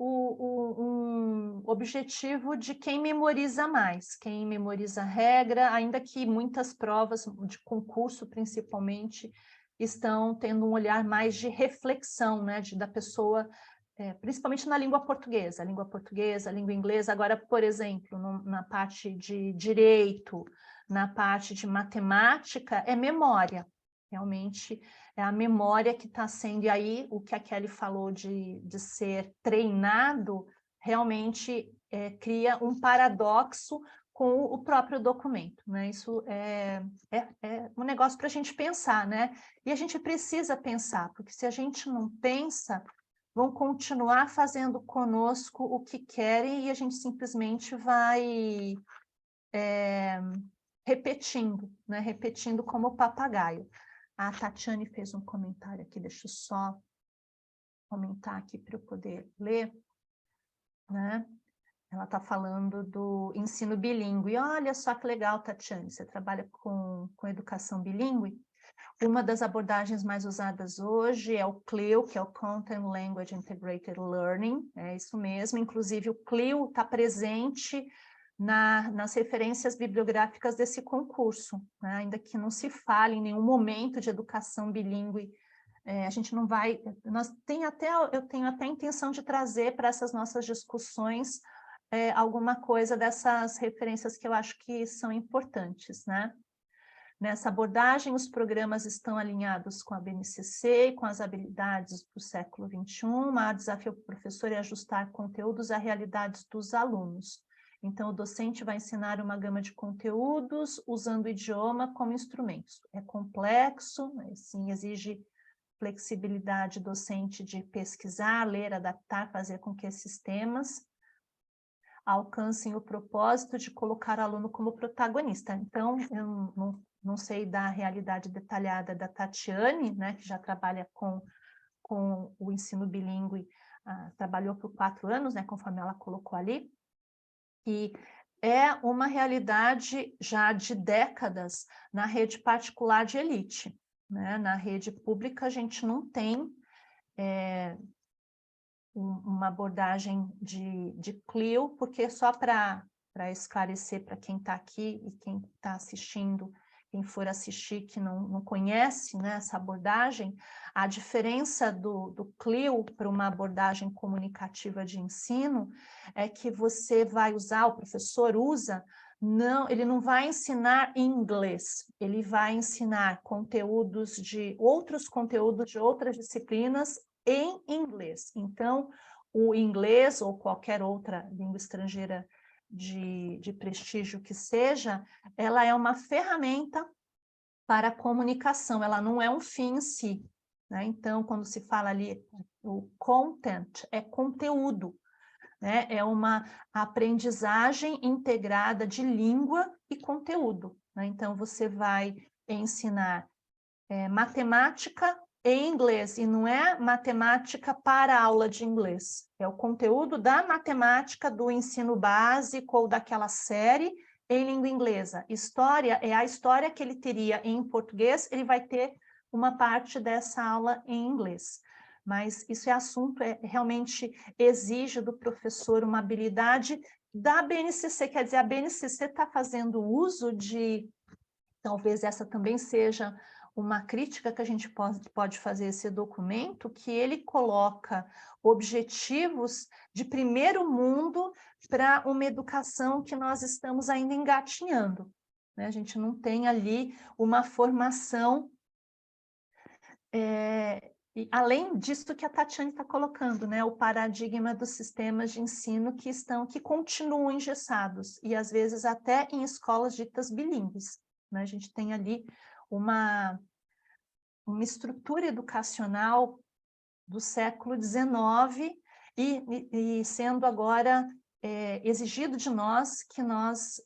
um objetivo de quem memoriza mais, quem memoriza a regra, ainda que muitas provas de concurso, principalmente, estão tendo um olhar mais de reflexão, né, da pessoa, principalmente na língua portuguesa, língua inglesa. Agora, por exemplo, na parte de direito, na parte de matemática, é memória. Realmente é a memória que está sendo, e aí o que a Kelly falou de ser treinado, realmente cria um paradoxo com o próprio documento, né? Isso é um negócio para a gente pensar, né? E a gente precisa pensar, porque se a gente não pensa, vão continuar fazendo conosco o que querem e a gente simplesmente vai repetindo, né? Repetindo como papagaio. A Tatiane fez um comentário aqui, deixa eu só comentar aqui para eu poder ler, né? Ela está falando do ensino bilíngue. Olha só que legal, Tatiane, você trabalha com educação bilíngue. Uma das abordagens mais usadas hoje é o CLIL, que é o Content Language Integrated Learning, é isso mesmo. Inclusive, o CLIL está presente nas referências bibliográficas desse concurso, né? Ainda que não se fale em nenhum momento de educação bilíngue, a gente não vai... eu tenho até a intenção de trazer para essas nossas discussões alguma coisa dessas referências que eu acho que são importantes, né? Nessa abordagem, os programas estão alinhados com a BNCC e com as habilidades do século XXI. O maior desafio para o professor é ajustar conteúdos à realidade dos alunos. Então, o docente vai ensinar uma gama de conteúdos usando o idioma como instrumentos. É complexo, mas sim, exige flexibilidade docente de pesquisar, ler, adaptar, fazer com que esses temas alcancem o propósito de colocar o aluno como protagonista. Então, eu não sei da realidade detalhada da Tatiane, né, que já trabalha com o ensino bilíngue, trabalhou por 4 anos, né, conforme ela colocou ali, e é uma realidade já de décadas na rede particular de elite, né? Na rede pública a gente não tem uma abordagem de CLIL, porque só para esclarecer para quem está aqui e quem está assistindo, quem for assistir que não conhece, né, essa abordagem, a diferença do CLIL para uma abordagem comunicativa de ensino é que você vai usar, o professor usa, ele não vai ensinar em inglês, ele vai ensinar outros conteúdos de outras disciplinas em inglês. Então, o inglês ou qualquer outra língua estrangeira de prestígio que seja, ela é uma ferramenta para a comunicação, ela não é um fim em si, né? Então, quando se fala ali, o content é conteúdo, né? É uma aprendizagem integrada de língua e conteúdo, né? Então, você vai ensinar matemática em inglês, e não é matemática para aula de inglês, é o conteúdo da matemática do ensino básico ou daquela série em língua inglesa. História é a história que ele teria em português, ele vai ter uma parte dessa aula em inglês. Mas isso é assunto, realmente exige do professor uma habilidade da BNCC, quer dizer, a BNCC está fazendo uso de, talvez essa também seja uma crítica que a gente pode fazer a esse documento, que ele coloca objetivos de primeiro mundo para uma educação que nós estamos ainda engatinhando, né? A gente não tem ali uma formação E além disso que a Tatiane está colocando, né, o paradigma dos sistemas de ensino que continuam engessados, e às vezes até em escolas ditas bilíngues, né? A gente tem ali uma estrutura educacional do século XIX e sendo agora exigido de nós que nós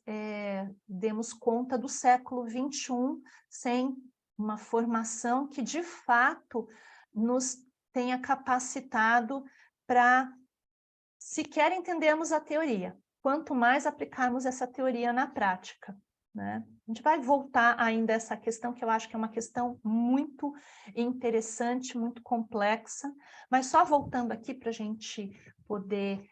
demos conta do século XXI sem uma formação que, de fato, nos tenha capacitado para sequer entendermos a teoria, quanto mais aplicarmos essa teoria na prática, né? A gente vai voltar ainda a essa questão, que eu acho que é uma questão muito interessante, muito complexa, mas só voltando aqui para a gente poder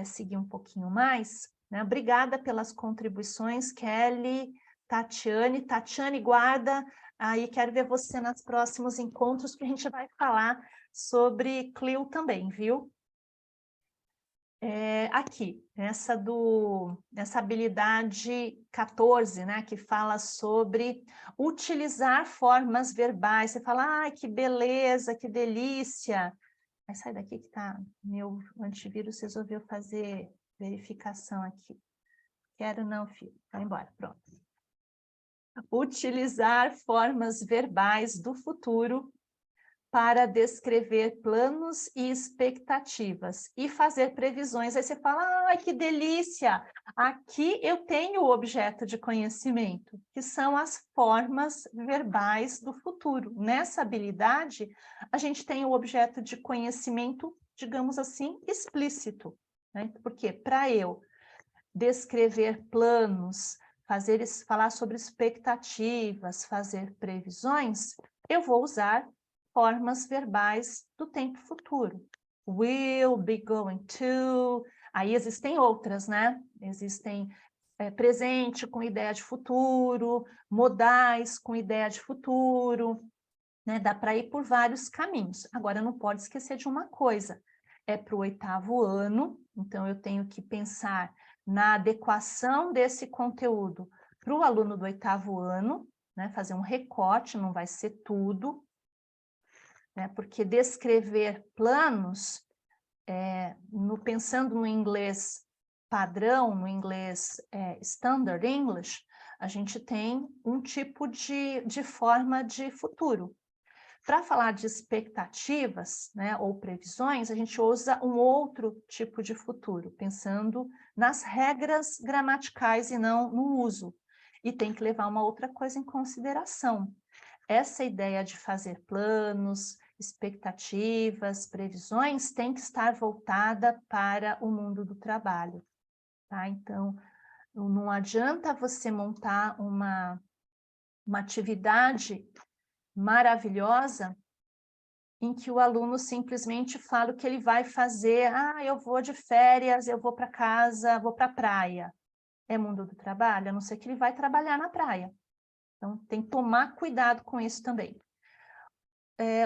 seguir um pouquinho mais, né? Obrigada pelas contribuições, Kelly, Tatiane. Tatiane, guarda aí, quero ver você nos próximos encontros, que a gente vai falar sobre CLIL também, viu? Aqui, essa habilidade 14, né, que fala sobre utilizar formas verbais. Você fala, ai, que beleza, que delícia. Mas sai daqui que tá, meu antivírus resolveu fazer verificação aqui. Quero não, filho. Vai embora, pronto. Utilizar formas verbais do futuro para descrever planos e expectativas e fazer previsões. Aí você fala, ai, que delícia! Aqui eu tenho o objeto de conhecimento, que são as formas verbais do futuro. Nessa habilidade, a gente tem o objeto de conhecimento, digamos assim, explícito, né? Porque para eu descrever planos, falar sobre expectativas, fazer previsões, eu vou usar formas verbais do tempo futuro. Will, be going to, aí existem outras, né? Existem presente com ideia de futuro, modais com ideia de futuro, né? Dá para ir por vários caminhos. Agora, não pode esquecer de uma coisa, é para o 8º ano, então eu tenho que pensar na adequação desse conteúdo para o aluno do 8º ano, né? Fazer um recorte, não vai ser tudo, né? Porque descrever planos, pensando no inglês padrão, no inglês standard English, a gente tem um tipo de forma de futuro. Para falar de expectativas, né, ou previsões, a gente usa um outro tipo de futuro, pensando nas regras gramaticais e não no uso. E tem que levar uma outra coisa em consideração. Essa ideia de fazer planos, expectativas, previsões, tem que estar voltada para o mundo do trabalho, tá? Então, não adianta você montar uma atividade maravilhosa em que o aluno simplesmente fala o que ele vai fazer. Ah, eu vou de férias, eu vou para casa, vou para a praia. É mundo do trabalho, a não ser que ele vai trabalhar na praia. Então, tem que tomar cuidado com isso também.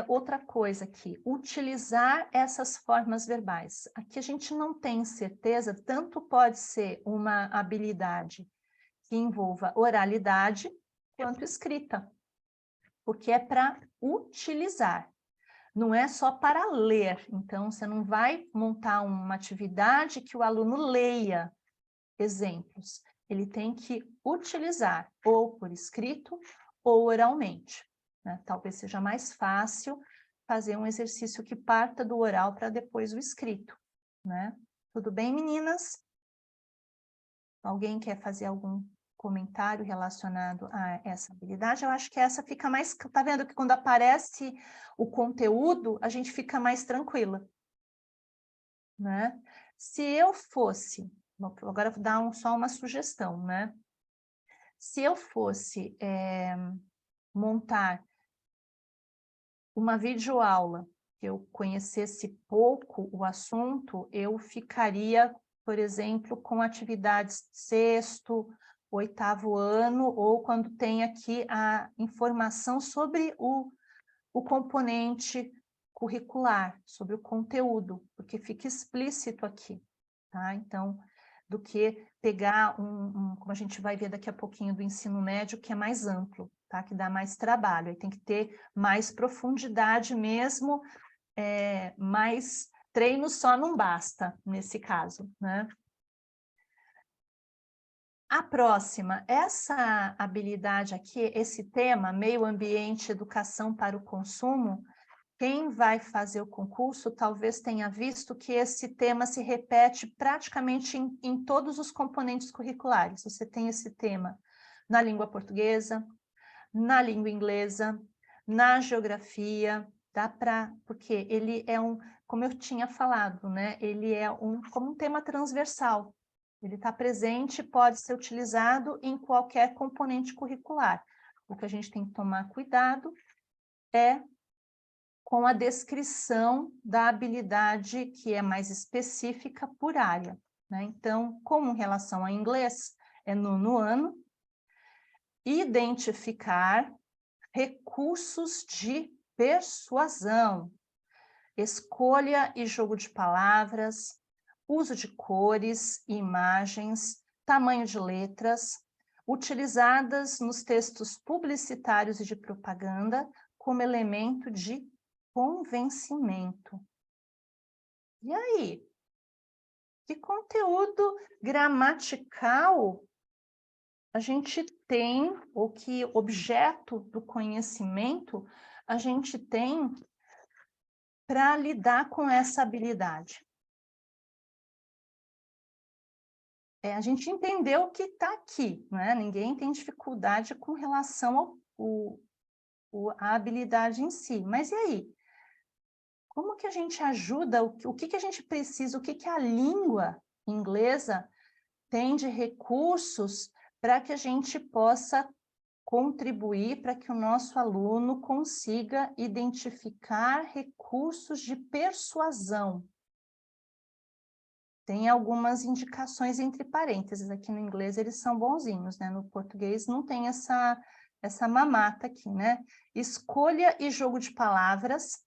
Outra coisa aqui, utilizar essas formas verbais. Aqui a gente não tem certeza, tanto pode ser uma habilidade que envolva oralidade, quanto escrita, porque é para utilizar. Não é só para ler, então você não vai montar uma atividade que o aluno leia exemplos. Ele tem que utilizar ou por escrito ou oralmente, né? Talvez seja mais fácil fazer um exercício que parta do oral para depois o escrito, né? Tudo bem, meninas? Alguém quer fazer algum comentário relacionado a essa habilidade? Eu acho que essa fica mais... Tá vendo que quando aparece o conteúdo, a gente fica mais tranquila, né? Se eu fosse... Agora vou dar só uma sugestão, né? Se eu fosse montar uma videoaula, que eu conhecesse pouco o assunto, eu ficaria, por exemplo, com atividades de 6º, 8º ano, ou quando tem aqui a informação sobre o componente curricular, sobre o conteúdo, porque fica explícito aqui, tá? Então, do que pegar como a gente vai ver daqui a pouquinho do ensino médio, que é mais amplo. tá? Que dá mais trabalho, aí tem que ter mais profundidade mesmo, mais treino só não basta, nesse caso, né? A próxima, essa habilidade aqui, esse tema, meio ambiente, educação para o consumo, quem vai fazer o concurso talvez tenha visto que esse tema se repete praticamente em todos os componentes curriculares. Você tem esse tema na língua portuguesa, na língua inglesa, na geografia, porque ele é como eu tinha falado, né? Ele é como um tema transversal. Ele está presente, pode ser utilizado em qualquer componente curricular. O que a gente tem que tomar cuidado é com a descrição da habilidade que é mais específica por área, né? Então, como em relação a inglês, é 9º ano, identificar recursos de persuasão, escolha e jogo de palavras, uso de cores e imagens, tamanho de letras, utilizadas nos textos publicitários e de propaganda como elemento de convencimento. E aí? Que conteúdo gramatical a gente tem, ou que objeto do conhecimento a gente tem para lidar com essa habilidade? A gente entendeu o que está aqui, né? Ninguém tem dificuldade com relação à habilidade em si. Mas e aí? Como que a gente ajuda? O que a gente precisa? O que a língua inglesa tem de recursos para que a gente possa contribuir para que o nosso aluno consiga identificar recursos de persuasão? Tem algumas indicações entre parênteses, aqui no inglês eles são bonzinhos, né? No português não tem essa mamata aqui, né? Escolha e jogo de palavras.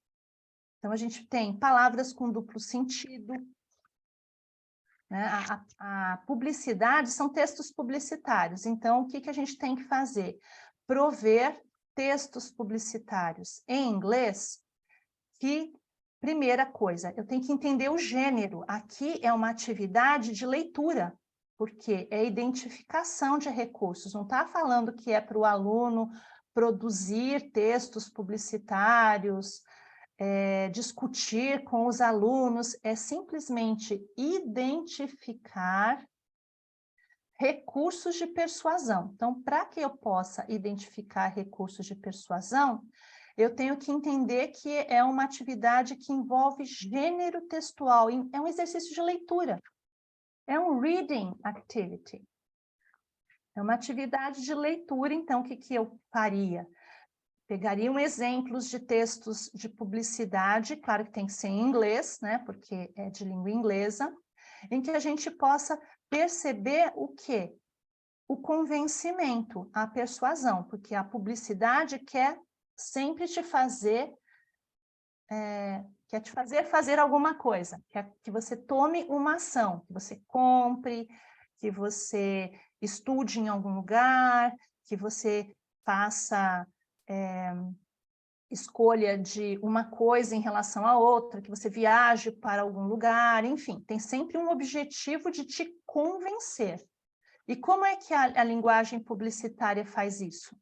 Então, a gente tem palavras com duplo sentido, né? A publicidade são textos publicitários, então o que a gente tem que fazer? Prover textos publicitários em inglês que, primeira coisa, eu tenho que entender o gênero. Aqui é uma atividade de leitura, porque é identificação de recursos, não está falando que é para o aluno produzir textos publicitários, discutir com os alunos, é simplesmente identificar recursos de persuasão. Então, para que eu possa identificar recursos de persuasão, eu tenho que entender que é uma atividade que envolve gênero textual, é um exercício de leitura, é um reading activity. É uma atividade de leitura, então, o que eu faria? Pegariam exemplos de textos de publicidade, claro que tem que ser em inglês, né, porque é de língua inglesa, em que a gente possa perceber o quê? O convencimento, a persuasão, porque a publicidade quer sempre te fazer, fazer alguma coisa, quer que você tome uma ação, que você compre, que você estude em algum lugar, que você faça escolha de uma coisa em relação à outra, que você viaje para algum lugar, enfim, tem sempre um objetivo de te convencer. E como é que a linguagem publicitária faz isso?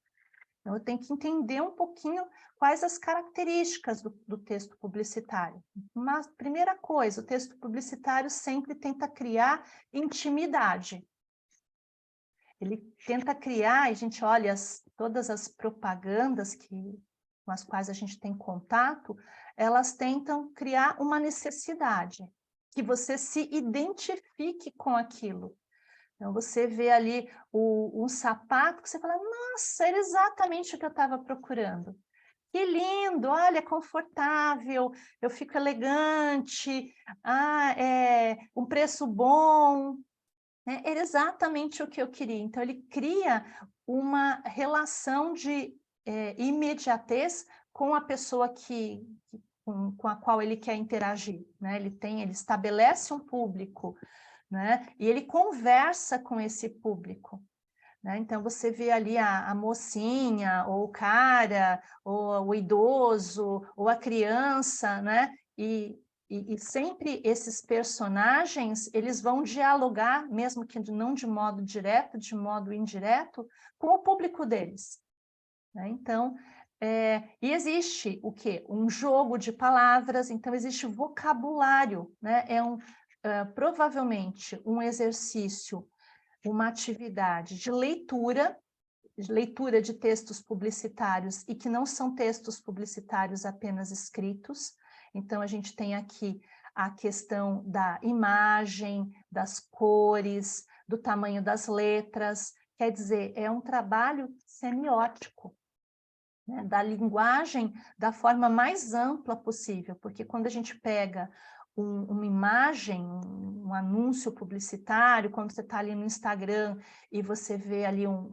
Então, eu tenho que entender um pouquinho quais as características do texto publicitário. Uma primeira coisa, o texto publicitário sempre tenta criar intimidade. Ele tenta criar, e a gente olha todas as propagandas com as quais a gente tem contato, elas tentam criar uma necessidade, que você se identifique com aquilo. Então, você vê ali um sapato que você fala, nossa, era exatamente o que eu estava procurando. Que lindo, olha, confortável, eu fico elegante, um preço bom. Né? Era exatamente o que eu queria. Então, ele cria uma relação de imediatez com a pessoa com a qual ele quer interagir. Né? Ele estabelece um público, né? E ele conversa com esse público. né? Então, você vê ali a mocinha, ou o cara, ou o idoso, ou a criança, né? E sempre esses personagens, eles vão dialogar, mesmo que não de modo direto, de modo indireto, com o público deles, né? Então, e existe o quê? Um jogo de palavras, então existe vocabulário, né? Provavelmente um exercício, uma atividade de leitura de textos publicitários e que não são textos publicitários apenas escritos. Então, a gente tem aqui a questão da imagem, das cores, do tamanho das letras, quer dizer, é um trabalho semiótico, né, da linguagem da forma mais ampla possível, porque quando a gente pega uma imagem, um anúncio publicitário, quando você está ali no Instagram e você vê ali um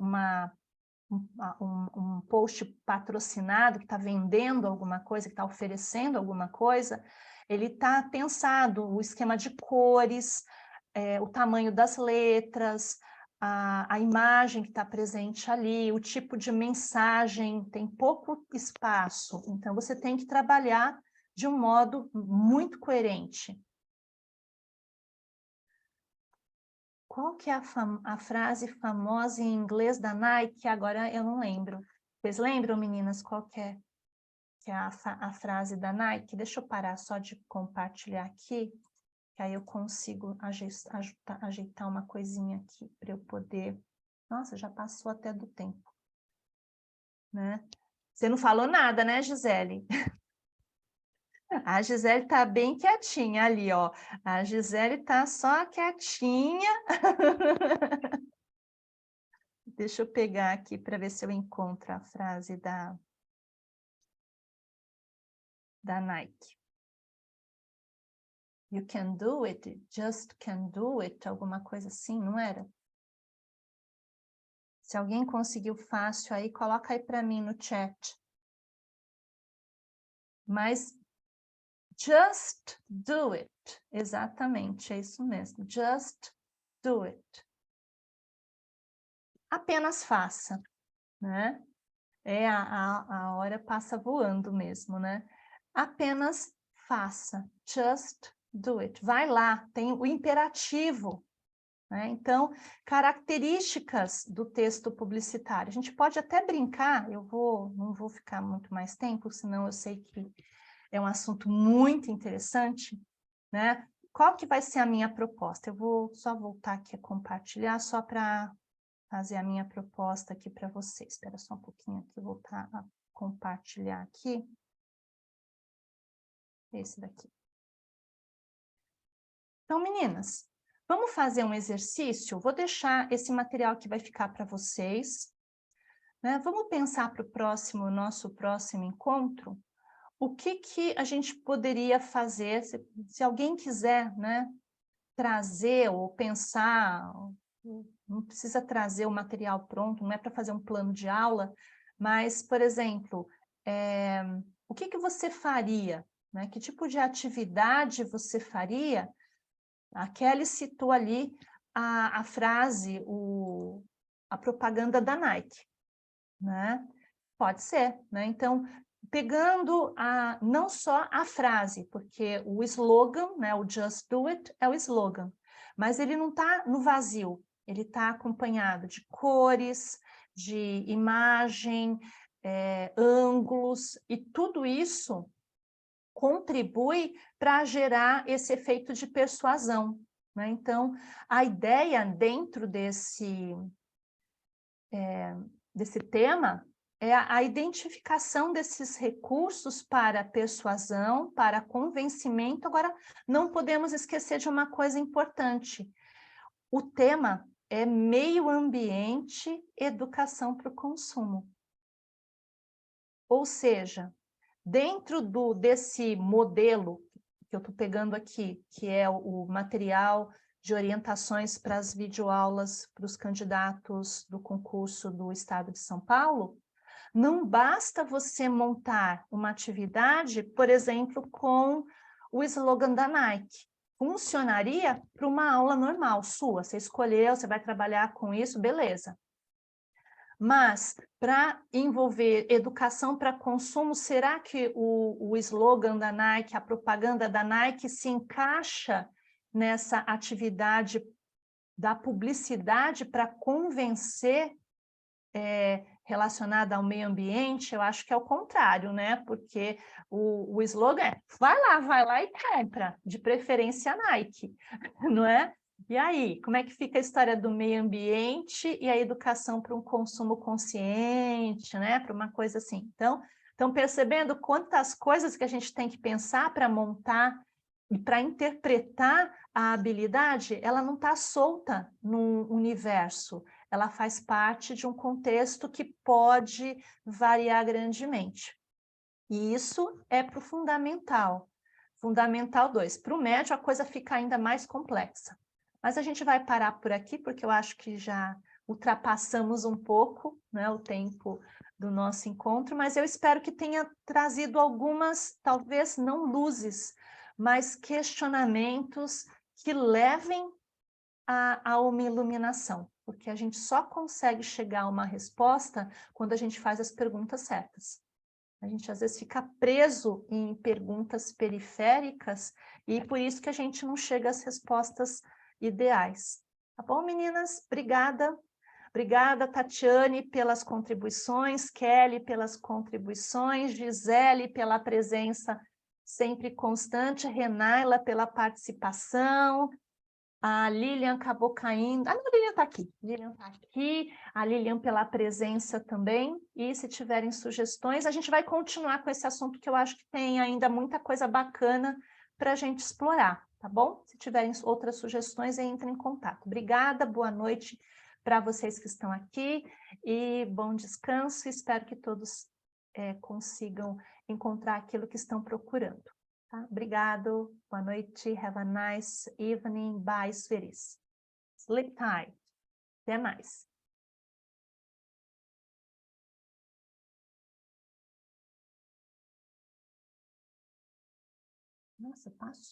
post patrocinado que está vendendo alguma coisa, que está oferecendo alguma coisa, ele está pensado, o esquema de cores, o tamanho das letras, a imagem que está presente ali, o tipo de mensagem, tem pouco espaço, então você tem que trabalhar de um modo muito coerente. Qual que é a frase famosa em inglês da Nike? Agora eu não lembro. Vocês lembram, meninas, qual que é a frase da Nike? Deixa eu parar só de compartilhar aqui, que aí eu consigo ajeitar uma coisinha aqui para eu poder... Nossa, já passou até do tempo, né? Você não falou nada, né, Gisele? A Gisele está bem quietinha ali, ó. A Gisele está só quietinha. Deixa eu pegar aqui para ver se eu encontro a frase da Nike. You can do it, just can do it, alguma coisa assim, não era? Se alguém conseguiu fácil aí, coloca aí para mim no chat. Mas just do it, exatamente, é isso mesmo, just do it. Apenas faça, né? A hora passa voando mesmo, né? Apenas faça, just do it. Vai lá, tem o imperativo, né? Então, características do texto publicitário. A gente pode até brincar, não vou ficar muito mais tempo, senão eu sei que é um assunto muito interessante, né? Qual que vai ser a minha proposta? Eu vou só voltar aqui a compartilhar, só para fazer a minha proposta aqui para vocês. Espera só um pouquinho aqui, voltar a compartilhar aqui. Esse daqui. Então, meninas, vamos fazer um exercício? Vou deixar esse material que vai ficar para vocês, né? Vamos pensar para o nosso próximo encontro, o que a gente poderia fazer, se alguém quiser, né, trazer ou pensar, não precisa trazer o material pronto, não é para fazer um plano de aula, mas, por exemplo, o que você faria, né? Que tipo de atividade você faria? A Kelly citou ali a frase, a propaganda da Nike, né? Pode ser, né? Então, pegando não só a frase, porque o slogan, né, o Just Do It, é o slogan, mas ele não está no vazio, ele está acompanhado de cores, de imagem, ângulos, e tudo isso contribui para gerar esse efeito de persuasão, né? Então, a ideia dentro desse tema é a identificação desses recursos para persuasão, para convencimento. Agora, não podemos esquecer de uma coisa importante. O tema é meio ambiente, educação para o consumo. Ou seja, dentro desse modelo que eu estou pegando aqui, que é o material de orientações para as videoaulas para os candidatos do concurso do Estado de São Paulo, não basta você montar uma atividade, por exemplo, com o slogan da Nike. Funcionaria para uma aula normal sua. Você escolheu, você vai trabalhar com isso, beleza. Mas, para envolver educação para consumo, será que o slogan da Nike, a propaganda da Nike, se encaixa nessa atividade da publicidade para convencer relacionada ao meio ambiente? Eu acho que é o contrário, né? Porque o slogan é vai lá e compra, de preferência Nike, não é? E aí, como é que fica a história do meio ambiente e a educação para um consumo consciente, né? Para uma coisa assim. Então, estão percebendo quantas coisas que a gente tem que pensar para montar e para interpretar a habilidade? Ela não está solta num universo, ela faz parte de um contexto que pode variar grandemente. E isso é para o fundamental. Fundamental 2. Para o médio, a coisa fica ainda mais complexa. Mas a gente vai parar por aqui, porque eu acho que já ultrapassamos um pouco, né, o tempo do nosso encontro, mas eu espero que tenha trazido algumas, talvez não luzes, mas questionamentos que levem a uma iluminação, porque a gente só consegue chegar a uma resposta quando a gente faz as perguntas certas. A gente às vezes fica preso em perguntas periféricas e por isso que a gente não chega às respostas ideais. Tá bom, meninas? Obrigada. Obrigada, Tatiane, pelas contribuições, Kelly pelas contribuições, Gisele pela presença sempre constante, Renaila pela participação, a Lilian acabou caindo. Ah, não, a Lilian está aqui. Lilian está aqui. A Lilian pela presença também. E se tiverem sugestões, a gente vai continuar com esse assunto, que eu acho que tem ainda muita coisa bacana para a gente explorar, tá bom? Se tiverem outras sugestões, entrem em contato. Obrigada, boa noite para vocês que estão aqui e bom descanso. Espero que todos consigam encontrar aquilo que estão procurando. Tá? Obrigado, boa noite, have a nice evening, bye, sweeties. Sleep time. Até mais. Nossa, passou.